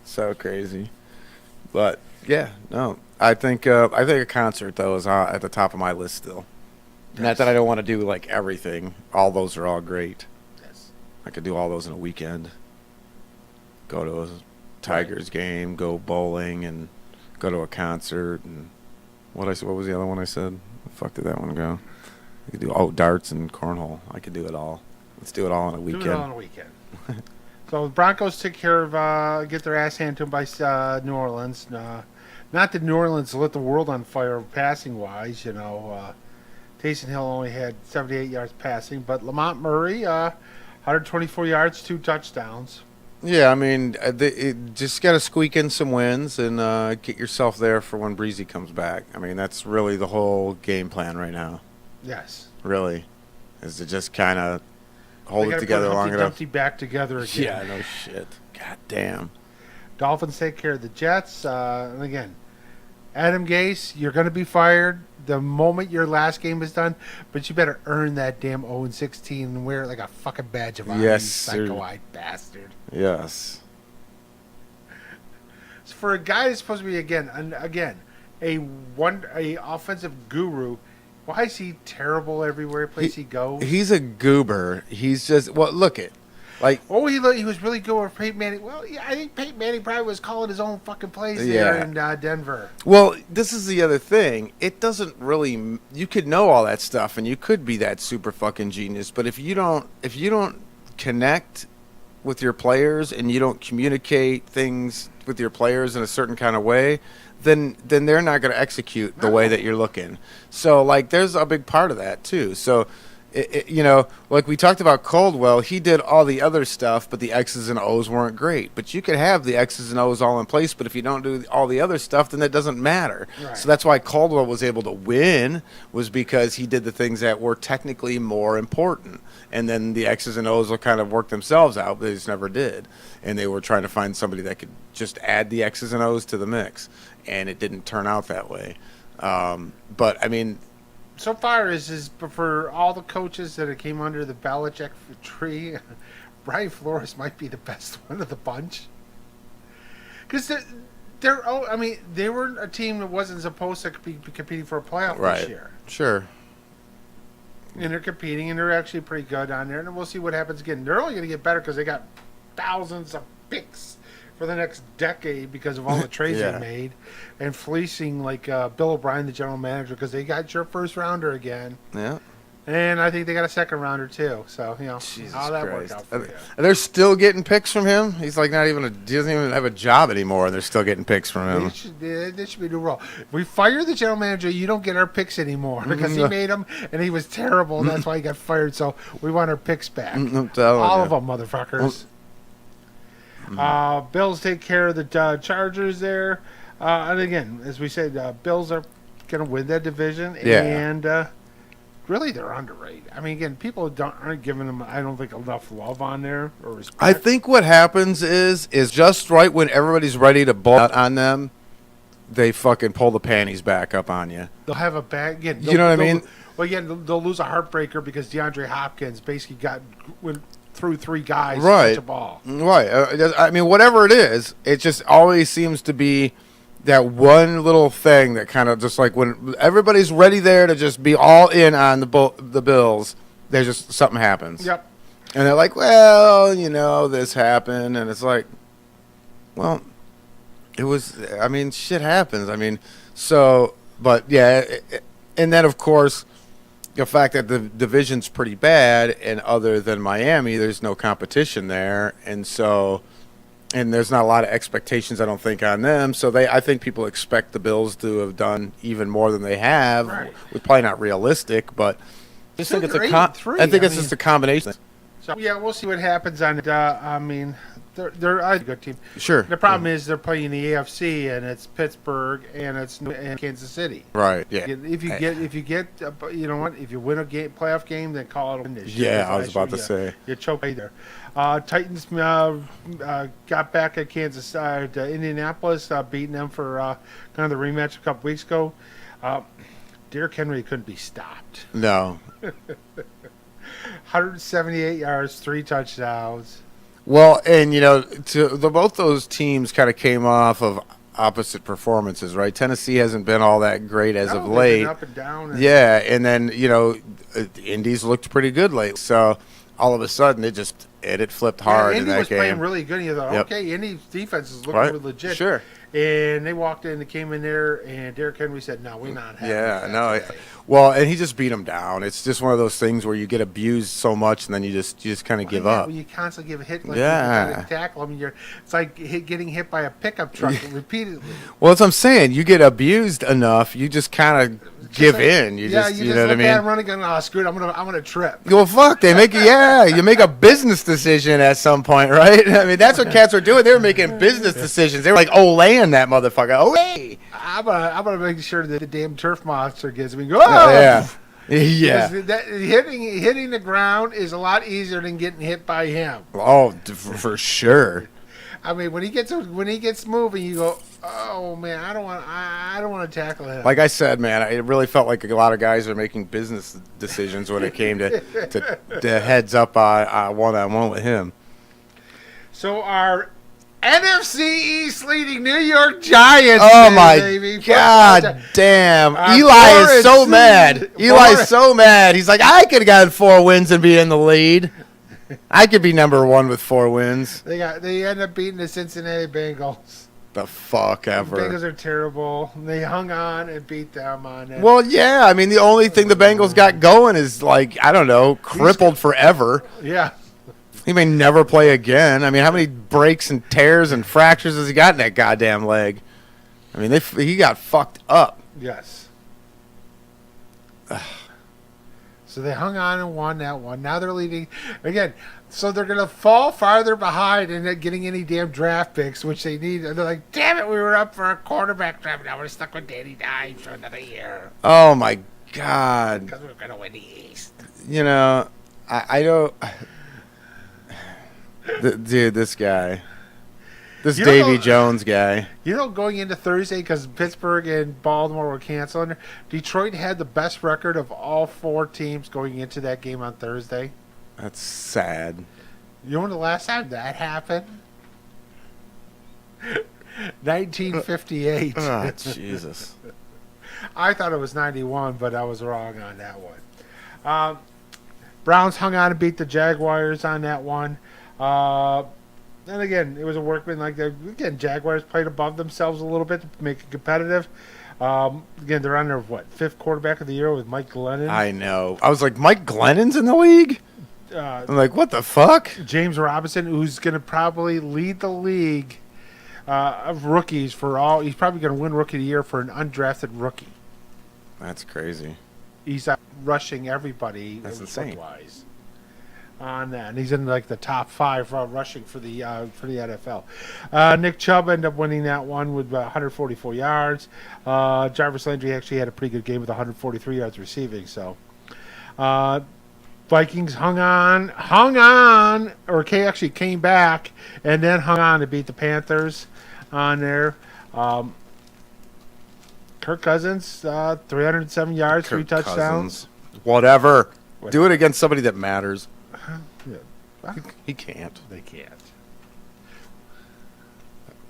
So crazy. But yeah, no, I think a concert though is at the top of my list still. Yes. Not that I don't want to do like everything. All those are all great. Yes. I could do all those in a weekend. Go to a Tigers game, go bowling, and go to a concert. And what was the other one I said? The fuck did that one go? I could do darts and cornhole. I could do it all. Let's do it all on a weekend. Do it all on a weekend. So the Broncos took care of get their ass handed to them by New Orleans. Not that New Orleans lit the world on fire passing wise. Taysom Hill only had 78 yards passing, but Lamont Murray 124 yards, 2 touchdowns. Yeah, I mean, just got to squeak in some wins and get yourself there for when Breezy comes back. I mean, that's really the whole game plan right now. Yes. Really, is to just kind of hold it together long enough. Dumpty back together again. Yeah, no shit. God damn. Dolphins take care of the Jets. And again, Adam Gase, you're going to be fired the moment your last game is done, but you better earn that damn 0-16 and wear it like a fucking badge of honor, yes, you psycho-eyed bastard. Yes. So for a guy that's supposed to be a offensive guru, why is he terrible everywhere place he goes? He's a goober. He's just look it. Like, he was really good with Peyton Manning. Well, yeah, I think Peyton Manning probably was calling his own fucking plays there in Denver. Well, this is the other thing. It doesn't really. You could know all that stuff, and you could be that super fucking genius. But if you don't connect with your players and you don't communicate things with your players in a certain kind of way, then they're not going to execute the way that you're looking. So, like, there's a big part of that too. So. Like we talked about Caldwell, he did all the other stuff, but the X's and O's weren't great. But you could have the X's and O's all in place, but if you don't do all the other stuff, then that doesn't matter. Right. So that's why Caldwell was able to win, was because he did the things that were technically more important. And then the X's and O's will kind of work themselves out, but they just never did. And they were trying to find somebody that could just add the X's and O's to the mix. And it didn't turn out that way. But, I mean... So far, is for all the coaches that came under the Belichick tree, Brian Flores might be the best one of the bunch. Because they were a team that wasn't supposed to be competing for a playoff this year. Sure. And they're competing, and they're actually pretty good on there. And we'll see what happens again. They're only going to get better because they got thousands of picks for the next decade because of all the trades they made, and fleecing like Bill O'Brien, the general manager, because they got your first rounder again. Yeah. And I think they got a second rounder too. So, Jesus how that Christ. worked out for you. They're still getting picks from him? He's like he doesn't even have a job anymore, and they're still getting picks from him. This should be the rule. If we fire the general manager, you don't get our picks anymore because he made them, and he was terrible, and that's why he got fired. So we want our picks back. All of them, motherfuckers. Bills take care of the Chargers there. And again, as we said, Bills are going to win that division. Yeah. And really, they're underrated. I mean, again, people aren't giving them, I don't think, enough love on there or respect. I think what happens is just right when everybody's ready to ball out on them, they fucking pull the panties back up on you. They'll have a bad... Again, you know what I mean? Well, again, they'll lose a heartbreaker because DeAndre Hopkins basically went through 3 guys to catch a ball. Right. I mean, whatever it is, it just always seems to be that one little thing that kind of just like when everybody's ready there to just be all in on the Bills, there's just something happens. Yep. And they're like, well, this happened. And it's like, well, it was, I mean, shit happens. I mean, so, but yeah. And then, of course, the fact that the division's pretty bad, and other than Miami, there's no competition there. And so, and there's not a lot of expectations, I don't think, on them. So I think people expect the Bills to have done even more than they have. Right. It's probably not realistic, but I just think it's just a combination. So yeah, we'll see what happens on it. I mean, they're a good team. Sure. The problem is they're playing the AFC, and it's Pittsburgh, and and Kansas City. Right. Yeah. If you get, you know what? If you win a playoff game, then call it a win this year. Yeah, I was about to say. You choke right there. Titans got back at Kansas, to Indianapolis, beating them for kind of the rematch a couple weeks ago. Derrick Henry couldn't be stopped. No. 178 yards, 3 touchdowns. Well, and both those teams kind of came off of opposite performances, right? Tennessee hasn't been all that great as of late. Been up and down. Yeah, and then the Indies looked pretty good late. So all of a sudden, it flipped hard in that game. Indy was playing really good. And you thought, okay, Indy's defense is looking really legit. Sure. And they walked in, they came in there, and Derrick Henry said, "No, we're not having that today." Well, and he just beat him down. It's just one of those things where you get abused so much, and then you just kind of give up. Well, you constantly give a hit, like you gotta tackle him. It's like getting hit by a pickup truck repeatedly. Well, that's what I'm saying. You get abused enough, you just kind of give in. You know what I mean? I'm running, going, oh, screw it, I'm gonna trip. Well, fuck, you make a business decision at some point, right? I mean, that's what cats were doing. They were making business decisions. They were like, oh, land that motherfucker. Oh, hey. I'm gonna make sure that the damn turf monster gets me. Go. Yeah. Hitting the ground is a lot easier than getting hit by him. Oh, for sure. I mean, when he gets moving, you go, oh man, I don't want to tackle him. Like I said, man, it really felt like a lot of guys are making business decisions when it came to heads up one-on-one with him. So our NFC East leading New York Giants. Oh my baby. God damn! Eli is so mad. Eli's so mad. He's like, I could have gotten 4 wins and be in the lead. I could be number 1 with 4 wins. They end up beating the Cincinnati Bengals. The fuck ever. The Bengals are terrible. They hung on and beat them on it. Well, yeah. I mean, the only thing the Bengals got going is crippled forever. Yeah. He may never play again. I mean, how many breaks and tears and fractures has he got in that goddamn leg? I mean, he got fucked up. Yes. So they hung on and won that one. Now they're leading again. So they're going to fall farther behind and not getting any damn draft picks, which they need. And they're like, damn it, we were up for a quarterback draft. Now we're stuck with Danny Dimes for another year. Oh, my God. Because we're going to win the East. I don't... Dude, this guy. Jones guy. Going into Thursday, because Pittsburgh and Baltimore were canceling, Detroit had the best record of all 4 teams going into that game on Thursday. That's sad. You know when the last time that happened? 1958. Oh, Jesus. I thought it was 91, but I was wrong on that one. Browns hung on and beat the Jaguars on that one. And again, it was a workman like that. Again, Jaguars played above themselves a little bit to make it competitive. Again, they're on their 5th quarterback of the year with Mike Glennon. I know. I was like, Mike Glennon's in the league? I'm like, what the fuck? James Robinson, who's going to probably lead the league of rookies for all. He's probably going to win Rookie of the Year for an undrafted rookie. That's crazy. He's rushing everybody. That's insane. Wise. On that, and he's in like the top 5 rushing for the NFL. Nick Chubb ended up winning that one with 144 yards. Jarvis Landry actually had a pretty good game with 143 yards receiving. So, Vikings hung on, or actually came back and then hung on to beat the Panthers on there. Kirk Cousins, 307 yards, 3 touchdowns. Whatever. Do it against somebody that matters. Yeah. He can't. They can't.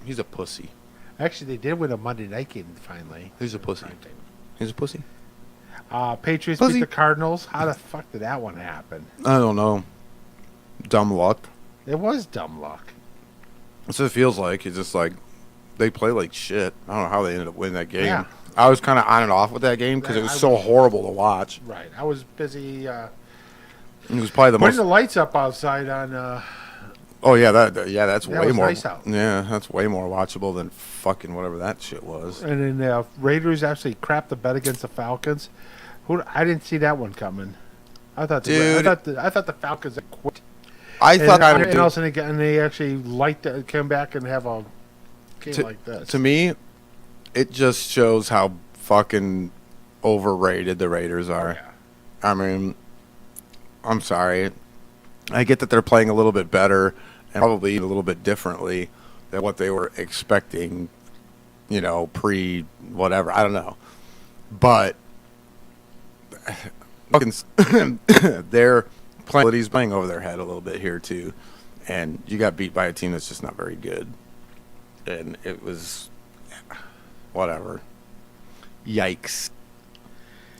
He's a pussy. Actually, they did win a Monday night game finally. He's a pussy. He's a pussy. Patriots beat the Cardinals. How the fuck did that one happen? I don't know. Dumb luck. It was dumb luck. That's what it feels like. It's just like they play like shit. I don't know how they ended up winning that game. Yeah. I was kind of on and off with that game because it was so horrible to watch. Right. I was busy It was probably the putting most. the lights up outside on. Oh yeah, that's That way was more. nice out. Yeah, that's way more watchable than fucking whatever that shit was. And then the Raiders actually crapped the bet against the Falcons. I didn't see that one coming. I thought I thought the Falcons had quit. I thought and all of a sudden they actually come back and have a game like this. To me, it just shows how fucking overrated the Raiders are. Yeah. I mean, I'm sorry. I get that they're playing a little bit better and probably a little bit differently than what they were expecting, pre whatever. I don't know. But they're playing over their head a little bit here, too. And you got beat by a team that's just not very good. And it was whatever. Yikes.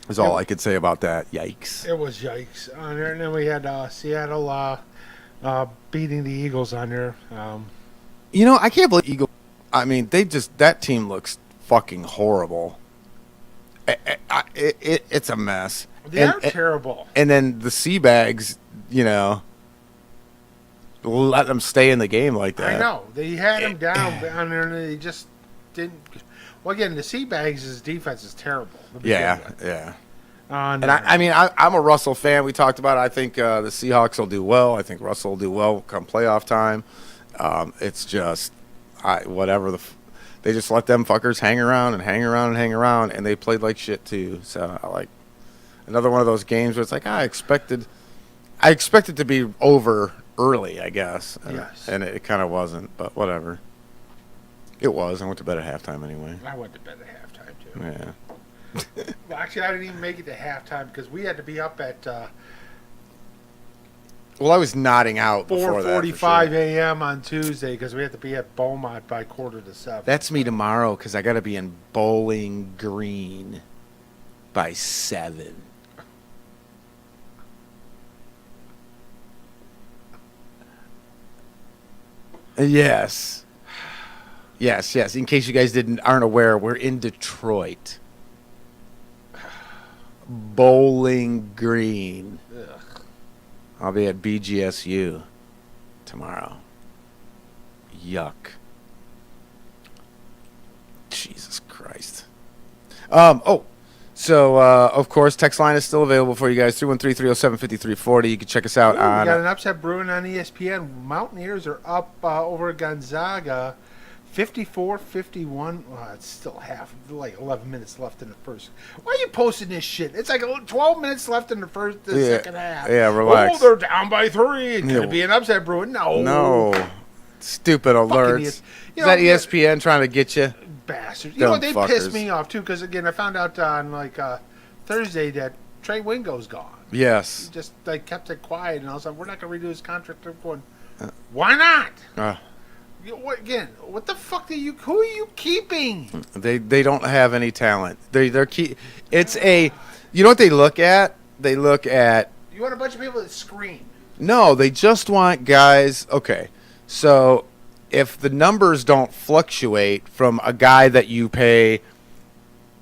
Is all I could say about that. Yikes. It was yikes on there, and then we had Seattle beating the Eagles on there. I can't believe Eagles. I mean, that team looks fucking horrible. It's a mess. They are terrible. And then the Seabags, let them stay in the game like that. I know. They had them down on there, and they just didn't. Well, again, the Seabags' defense is terrible. Yeah. And I'm a Russell fan. We talked about it. I think the Seahawks will do well. I think Russell will do well come playoff time. It's just whatever they just let them fuckers hang around, and they played like shit too. So I like another one of those games where it's like I expected to be over early, I guess. Yes. And it kind of wasn't, but whatever. It was. I went to bed at halftime anyway. I went to bed at halftime too. Yeah. Well, actually, I didn't even make it to halftime because we had to be up at Well, I was nodding out before that. 4:45 a.m. on Tuesday because we had to be at Beaumont by 6:45. That's me tomorrow because I got to be in Bowling Green by 7. Yes. Yes. In case you guys aren't aware, we're in Detroit. Bowling Green. Ugh. I'll be at BGSU tomorrow. Yuck. Jesus Christ. So of course, text line is still available for you guys, 313-307-5340. You can check us out on... We got an upset brewing on ESPN. Mountaineers are up over Gonzaga, 54-51. Well, it's still 11 minutes left in the first. Why are you posting this shit? It's like 12 minutes left in the second half. Yeah, relax. Oh, they're down by 3. Could it be an upset brewing? No. Stupid alerts. Is that ESPN trying to get you? Bastards. They fuckers. pissed me off, too, because, again, I found out on, Thursday that Trey Wingo's gone. Yes. He just, kept it quiet, and I was like, we're not going to redo his contract. I'm going, why not? What the fuck who are you keeping? They don't have any talent. It's you know what they look at? They look at... You want a bunch of people that scream. No, they just want guys... Okay, so... If the numbers don't fluctuate from a guy that you pay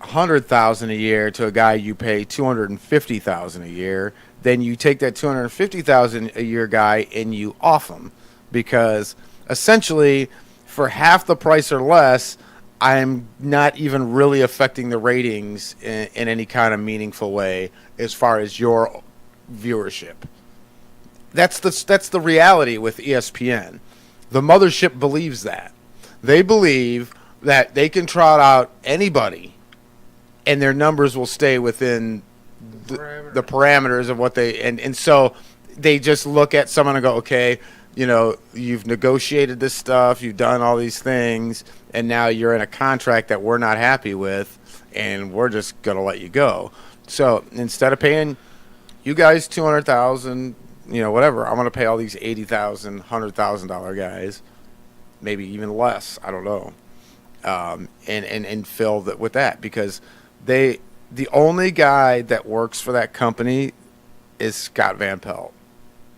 $100,000 a year to a guy you pay $250,000 a year, then you take that $250,000 a year guy and you off him, because essentially for half the price or less, I'm not even really affecting the ratings in any kind of meaningful way as far as your viewership. That's the reality with ESPN. The mothership believes that. They believe that they can trot out anybody and their numbers will stay within the parameters of what they... And so they just look at someone and go, okay, you've negotiated this stuff, you've done all these things, and now you're in a contract that we're not happy with, and we're just going to let you go. So instead of paying you guys $200,000... whatever, I'm going to pay all these $80,000, $100,000 guys, maybe even less, I don't know, and fill that with that, because the only guy that works for that company is Scott Van Pelt.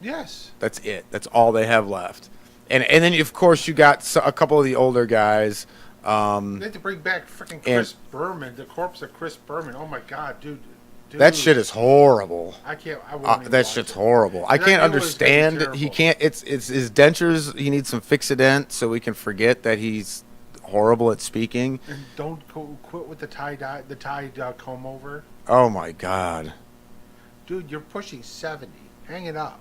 Yes. That's it. That's all they have left. And then of course you got a couple of the older guys. They had to bring back freaking Chris Berman, the corpse of Chris Berman. Oh my God, dude. That shit is horrible. I can't. I wouldn't even that watch shit's it. horrible. I can't understand. terrible. He can't. It's his dentures. He needs some Fixodent so we can forget that he's horrible at speaking. And don't quit with the tie comb over. Oh my God, dude, you're pushing 70. Hang it up.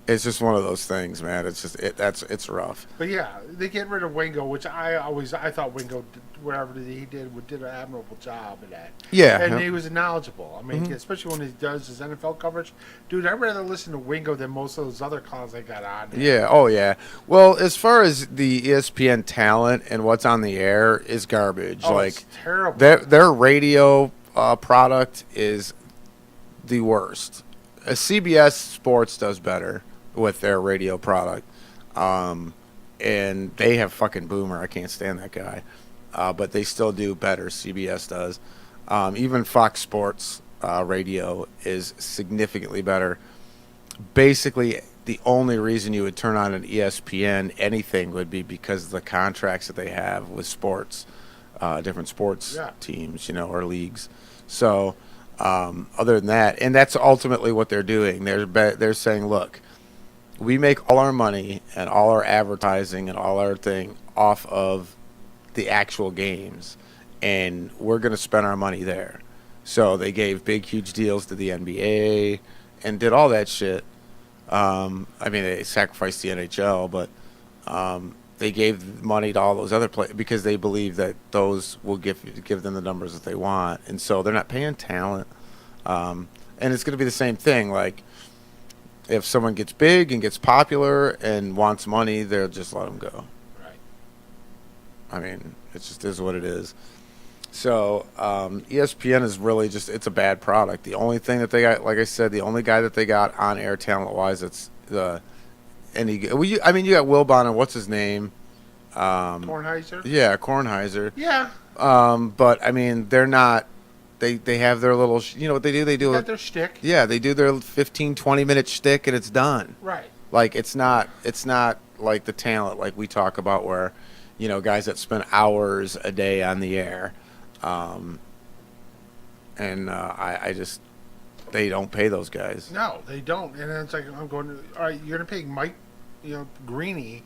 it's just one of those things, man. It's just it's rough. But yeah, they get rid of Wingo, which I thought Wingo, whatever he did an admirable job at that. Yeah, and he was knowledgeable. I mean, Mm-hmm. especially when he does his NFL coverage, dude. I'd rather listen to Wingo than most of those other clowns they got on there. Yeah. Oh yeah. Well, as far as the ESPN talent and what's on the air is garbage. Oh, like it's terrible. their radio product is the worst. CBS Sports does better with their radio product, and they have fucking Boomer. I can't stand that guy, but they still do better. CBS does. Even Fox Sports radio is significantly better. Basically, the only reason you would turn on an ESPN anything would be because of the contracts that they have with sports, different sports teams, or leagues. So, other than that, and that's ultimately what they're doing. They're saying, look, we make all our money and all our advertising and all our thing off of the actual games, and we're going to spend our money there. So they gave big, huge deals to the NBA and did all that shit. I mean, they sacrificed the NHL, but they gave money to all those other players because they believe that those will give them the numbers that they want. And so they're not paying talent. And it's going to be the same thing. Like, if someone gets big and gets popular and wants money, they'll just let them go. Right. I mean, it just is what it is. So ESPN is really it's a bad product. The only thing that they got, like I said, the only guy that they got on air talent-wise, it's you got Wilbon and what's his name? Kornheiser? Yeah, Kornheiser. Yeah. But, I mean, they're not... They have their little... you know what they do? They got their shtick. Yeah, they do their 15, 20-minute shtick, and it's done. Right. Like, it's not like the talent like we talk about where, guys that spend hours a day on the air. I just... They don't pay those guys. No, they don't. And it's like, I'm going, all right, you're going to pay Mike, Greeny,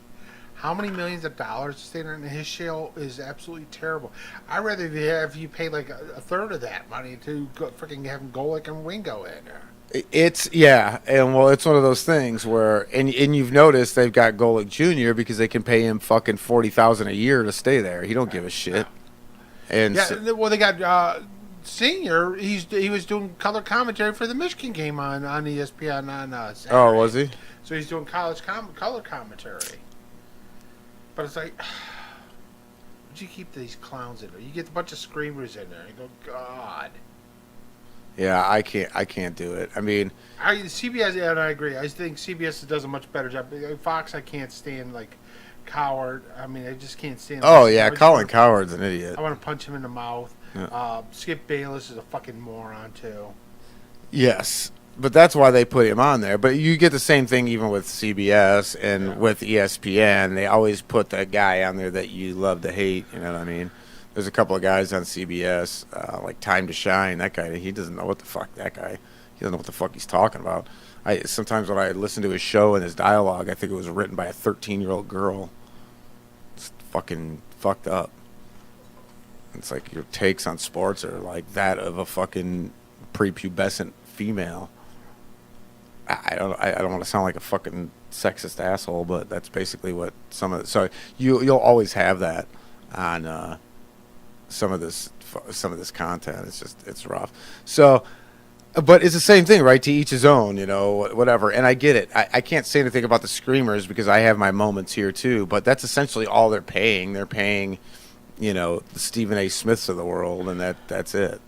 how many millions of dollars to stay there? And his show is absolutely terrible. I'd rather have you pay like a third of that money to freaking have Golick and Wingo in there. It's it's one of those things where, and you've noticed they've got Golick Jr. because they can pay him fucking $40,000 a year to stay there. He don't give a shit. And well, they got Senior. He was doing color commentary for the Michigan game on ESPN on Saturday. Oh, was he? So he's doing color commentary. But it's like, would you keep these clowns in there? You get a bunch of screamers in there. You go, God. Yeah, I can't do it. I mean, CBS, and I agree. I think CBS does a much better job. Fox, I can't stand, like, Coward. I mean, I just can't stand. Oh yeah, Colin Coward's an idiot. I want to punch him in the mouth. Yeah. Skip Bayless is a fucking moron too. Yes, but that's why they put him on there. But you get the same thing even with CBS and with ESPN. They always put that guy on there that you love to hate. You know what I mean? There's a couple of guys on CBS, like Time to Shine. That guy, he doesn't know what the fuck. That guy, he doesn't know what the fuck he's talking about. Sometimes when I listen to his show and his dialogue, I think it was written by a 13-year-old girl. It's fucking fucked up. It's like your takes on sports are like that of a fucking prepubescent female. I don't want to sound like a fucking sexist asshole, but that's basically what so you'll always have that on some of this content. It's rough. So, but it's the same thing, right? To each his own, whatever. And I get it. I can't say anything about the screamers because I have my moments here too. But that's essentially all they're paying. They're paying, the Stephen A. Smiths of the world, and that's it.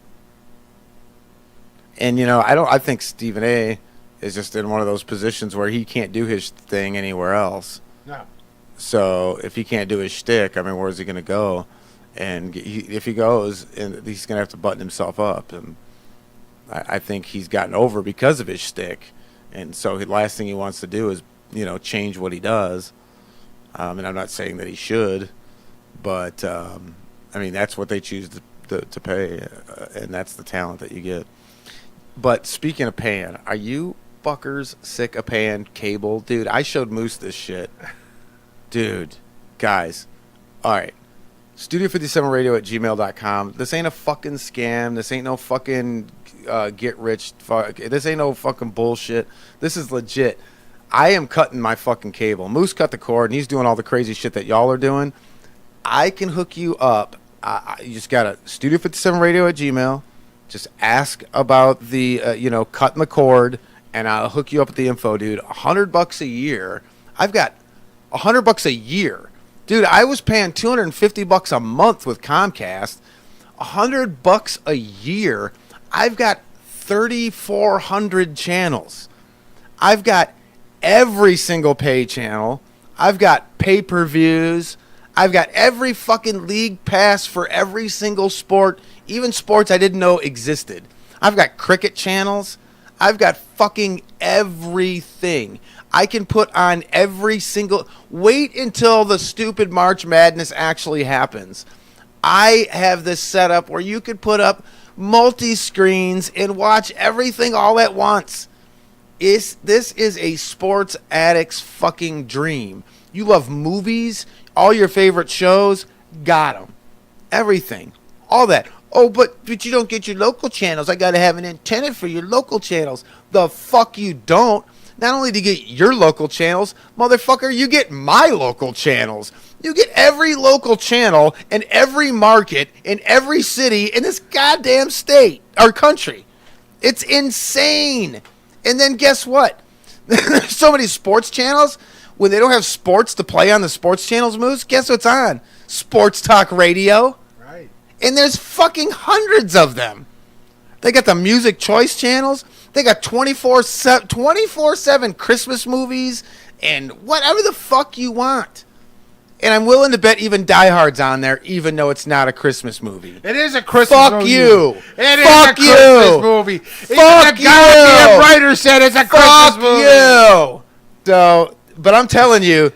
And I think Stephen A. is just in one of those positions where he can't do his thing anywhere else. No. So if he can't do his shtick, I mean, where's he going to go? And if he goes, and he's going to have to button himself up. And I think he's gotten over because of his shtick, And so the last thing he wants to do is, change what he does. And I'm not saying that he should, but that's what they choose to pay, and that's the talent that you get. But speaking of paying, are you fuckers sick of paying cable? Dude, I showed Moose this shit. Dude, guys, all right. Studio57radio@gmail.com. This ain't a fucking scam. This ain't no fucking get rich. This ain't no fucking bullshit. This is legit. I am cutting my fucking cable. Moose cut the cord, and he's doing all the crazy shit that y'all are doing. I can hook you up. You just got to Studio57radio@gmail. Just ask about the, cutting the cord, and I'll hook you up with the info, dude. $100 a year. I've got $100 a year. Dude, I was paying $250 a month with Comcast. $100 a year. I've got 3,400 channels. I've got every single pay channel. I've got pay-per-views. I've got every fucking league pass for every single sport, even sports I didn't know existed. I've got cricket channels. I've got fucking everything. I can put on every single... Wait until the stupid March Madness actually happens. I have this set up where you could put up multi-screens and watch everything all at once. This is a sports addict's fucking dream. You love movies, all your favorite shows, got them. Everything. All that. Oh, but you don't get your local channels. I got to have an antenna for your local channels. The fuck you don't. Not only do you get your local channels, motherfucker, you get my local channels. You get every local channel in every market, in every city, in this goddamn state or country. It's insane. And then guess what? There's so many sports channels. When they don't have sports to play on the sports channels, Moose, guess what's on? Sports Talk Radio. Right. And there's fucking hundreds of them. They got the music choice channels. They got 24/7 Christmas movies and whatever the fuck you want. And I'm willing to bet even Die Hard's on there, even though it's not a Christmas movie. It is a Christmas fuck movie. You. It is fuck a Christmas you. movie. Fuck Even the goddamn you. writer said it's a Christmas movie. You. So, but I'm telling you,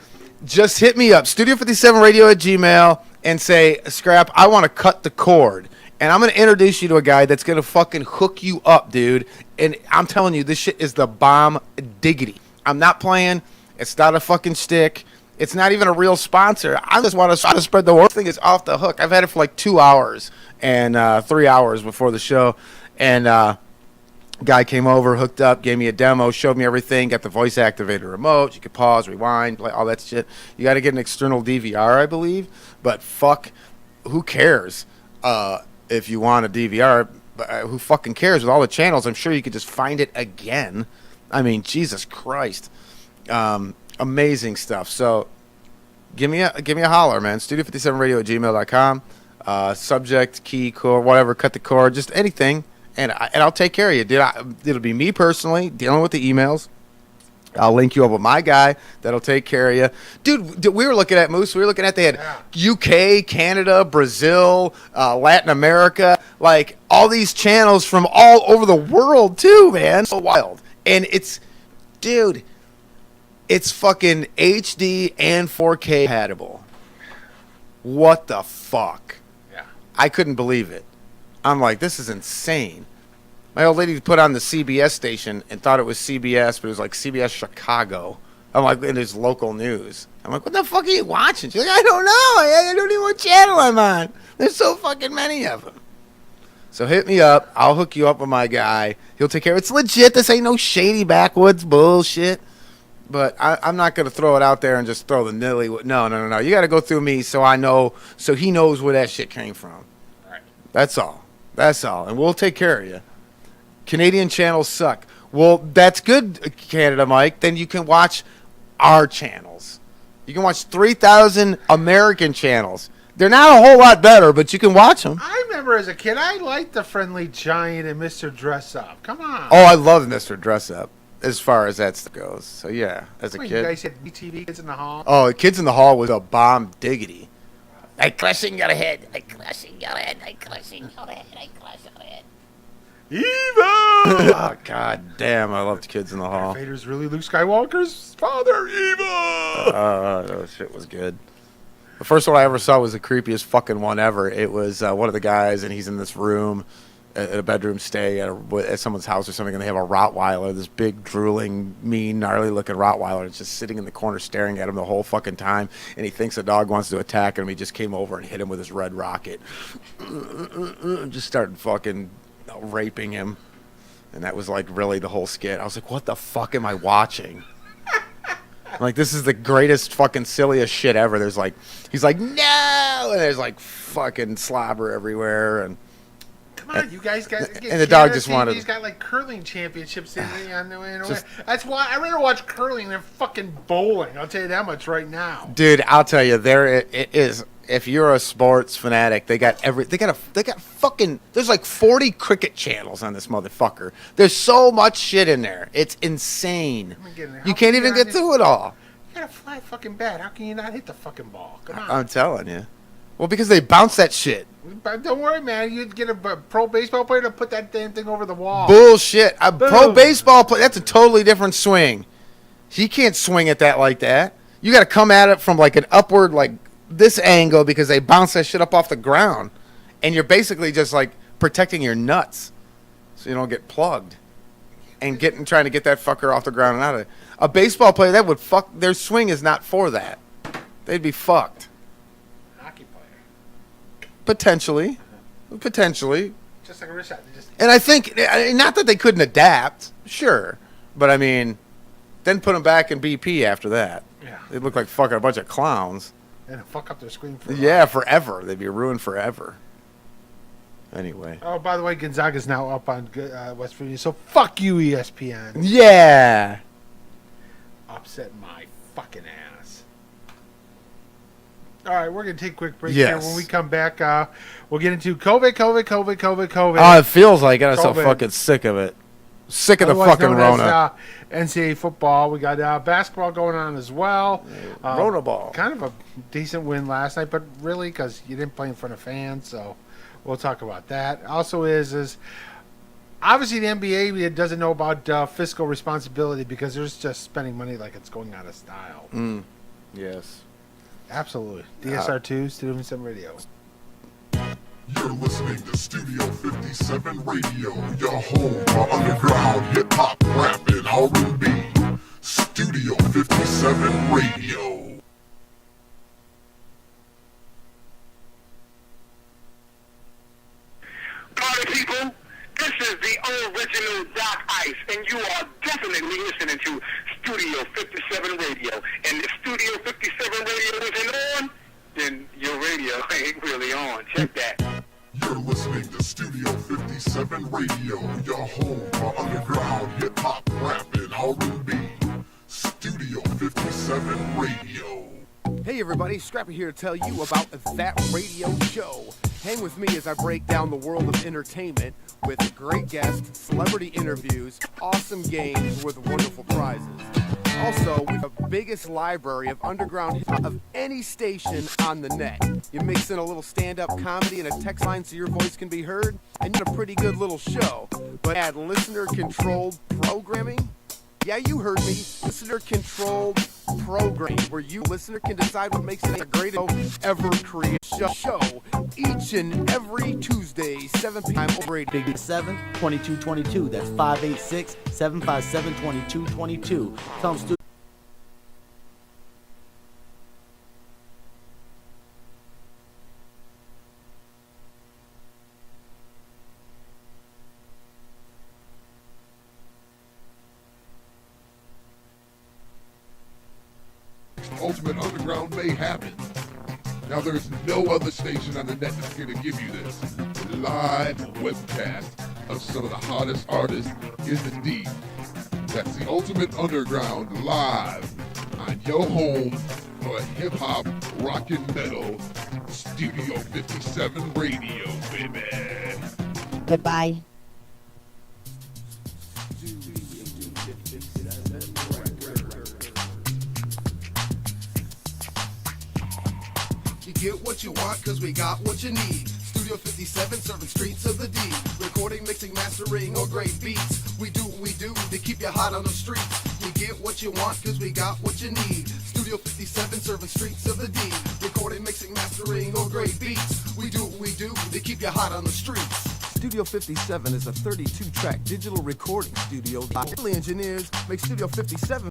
just hit me up, Studio57radio@gmail, and say, Scrap, I want to cut the cord. And I'm going to introduce you to a guy that's going to fucking hook you up, dude. And I'm telling you, this shit is the bomb diggity. I'm not playing. It's not a fucking stick. It's not even a real sponsor. I just want to spread the word. This thing is off the hook. I've had it for like 2 hours and 3 hours before the show. And guy came over, hooked up, gave me a demo, showed me everything, got the voice activated remote. You could pause, rewind, play all that shit. You got to get an external DVR, I believe. But fuck, who cares? If you want a DVR, who fucking cares? With all the channels, I'm sure you could just find it again. I mean, Jesus Christ. Amazing stuff. So give me a holler, man. Studio57radio@gmail.com. Subject, key, cord, whatever, cut the cord, just anything. And I'll take care of you, dude. It'll be me personally dealing with the emails. I'll link you up with my guy that'll take care of you. Dude, we were looking at Moose. We were looking at, they had UK, Canada, Brazil, Latin America, like all these channels from all over the world too, man. So wild. And it's fucking HD and 4K compatible. What the fuck? Yeah. I couldn't believe it. I'm like, this is insane. My old lady put on the CBS station and thought it was CBS, but it was like CBS Chicago. I'm like, in his local news. I'm like, what the fuck are you watching? She's like, I don't know. I don't even know what channel I'm on. There's so fucking many of them. So hit me up. I'll hook you up with my guy. He'll take care of it. It's legit. This ain't no shady backwoods bullshit. But I'm not going to throw it out there and just throw the nilly. No. You got to go through me so I know, so he knows where that shit came from. All right. That's all. And we'll take care of you. Canadian channels suck. Well, that's good, Canada, Mike. Then you can watch our channels. You can watch 3,000 American channels. They're not a whole lot better, but you can watch them. I remember as a kid, I liked the Friendly Giant and Mr. Dress Up. Come on. Oh, I love Mr. Dress Up as far as that goes. So, yeah, as a Wait, kid. You guys had BTV Kids in the Hall? Oh, Kids in the Hall was a bomb diggity. I crushing your head. I crushing your head. I crushing your head. I crushing your head. Evil! Oh, God damn, I loved Kids in the Hall. Vader's really Luke Skywalker's father. Evil! That shit was good. The first one I ever saw was the creepiest fucking one ever. It was one of the guys, and he's in this room, at a bedroom stay at someone's house or something, and they have a Rottweiler, this big, drooling, mean, gnarly-looking Rottweiler. It's just sitting in the corner staring at him the whole fucking time, and he thinks the dog wants to attack him. He just came over and hit him with his red rocket. Just started fucking raping him. And that was like really the whole skit. I was like, what the fuck am I watching? Like, this is the greatest fucking silliest shit ever. There's like, he's like, no! And there's like fucking slobber everywhere. And come on, you guys got. And the dog just wanted. He's got like curling championships in the That's why I'd rather watch curling than fucking bowling. I'll tell you that much right now. Dude, I'll tell you, it is. If you're a sports fanatic, they got fucking. There's like 40 cricket channels on this motherfucker. There's so much shit in there. It's insane. You can't even get through it all. You got a fly fucking bat. How can you not hit the fucking ball? Come on. I'm telling you. Well, because they bounce that shit. But don't worry, man. You'd get a pro baseball player to put that damn thing over the wall. Bullshit. A pro baseball player, that's a totally different swing. He can't swing at that like that. You got to come at it from like an upward, like this angle, because they bounce that shit up off the ground. And you're basically just like protecting your nuts so you don't get plugged. And trying to get that fucker off the ground and out of it. A baseball player, that would fuck, their swing is not for that. They'd be fucked. Hockey player. Potentially. Just like a wrist shot. And I think, not that they couldn't adapt, sure. But I mean, then put them back in BP after that. Yeah. They'd look like fucking a bunch of clowns. And fuck up their screen forever. They'd be ruined forever. Anyway. Oh, by the way, Gonzaga's now up on West Virginia, so fuck you, ESPN. Yeah. Upset my fucking ass. All right, we're going to take a quick break here. When we come back, we'll get into COVID. Oh, it feels like it. I'm so fucking sick of it. Sick of the fucking Rona. NCAA football. We got basketball going on as well. Rona ball. Kind of a decent win last night, but really because you didn't play in front of fans, so we'll talk about that. Also is obviously the NBA doesn't know about fiscal responsibility because they're just spending money like it's going out of style. Yes. Absolutely. DSR2, Studio 57 Radio. You're listening to Studio 57 Radio, your home for underground hip-hop, rap, and R&B. Studio 57 Radio. Party people, this is the original Doc Ice, and you are definitely listening to Studio 57 Radio. And if Studio 57 Radio isn't on, then your radio ain't really on. Check that. You're listening to Studio 57 Radio, your home for underground hip-hop, rap, and R&B. Studio 57 Radio. Hey everybody, Scrappy here to tell you about That Radio Show. Hang with me as I break down the world of entertainment with great guests, celebrity interviews, awesome games with wonderful prizes. Also, we have the biggest library of underground hip-hop of any station on the net. You mix in a little stand-up comedy and a text line so your voice can be heard, and you get a pretty good little show. But add listener-controlled programming? Yeah, you heard me. Listener-controlled programming, where you, listener, can decide what makes it a great ever created show. Each and every Tuesday, 7 p.m. over 887 2222. That's 586 757 2222. Comes to Ultimate Underground may happen. Now there's no other station on the net that's going to give you this live webcast of some of the hottest artists in the deep. That's the Ultimate Underground live on your home for hip-hop, rock and metal, Studio 57 Radio, baby. Goodbye. You get what you want, cause we got what you need. Studio 57, serving streets of the D. Recording, mixing, mastering, or great beats. We do what we do to keep you hot on the streets. You get what you want, cause we got what you need. Studio 57, serving streets of the D. Recording, mixing, mastering, or great beats. We do what we do to keep you hot on the streets. Studio 57 is a 32-track digital recording studio. The engineers make Studio 57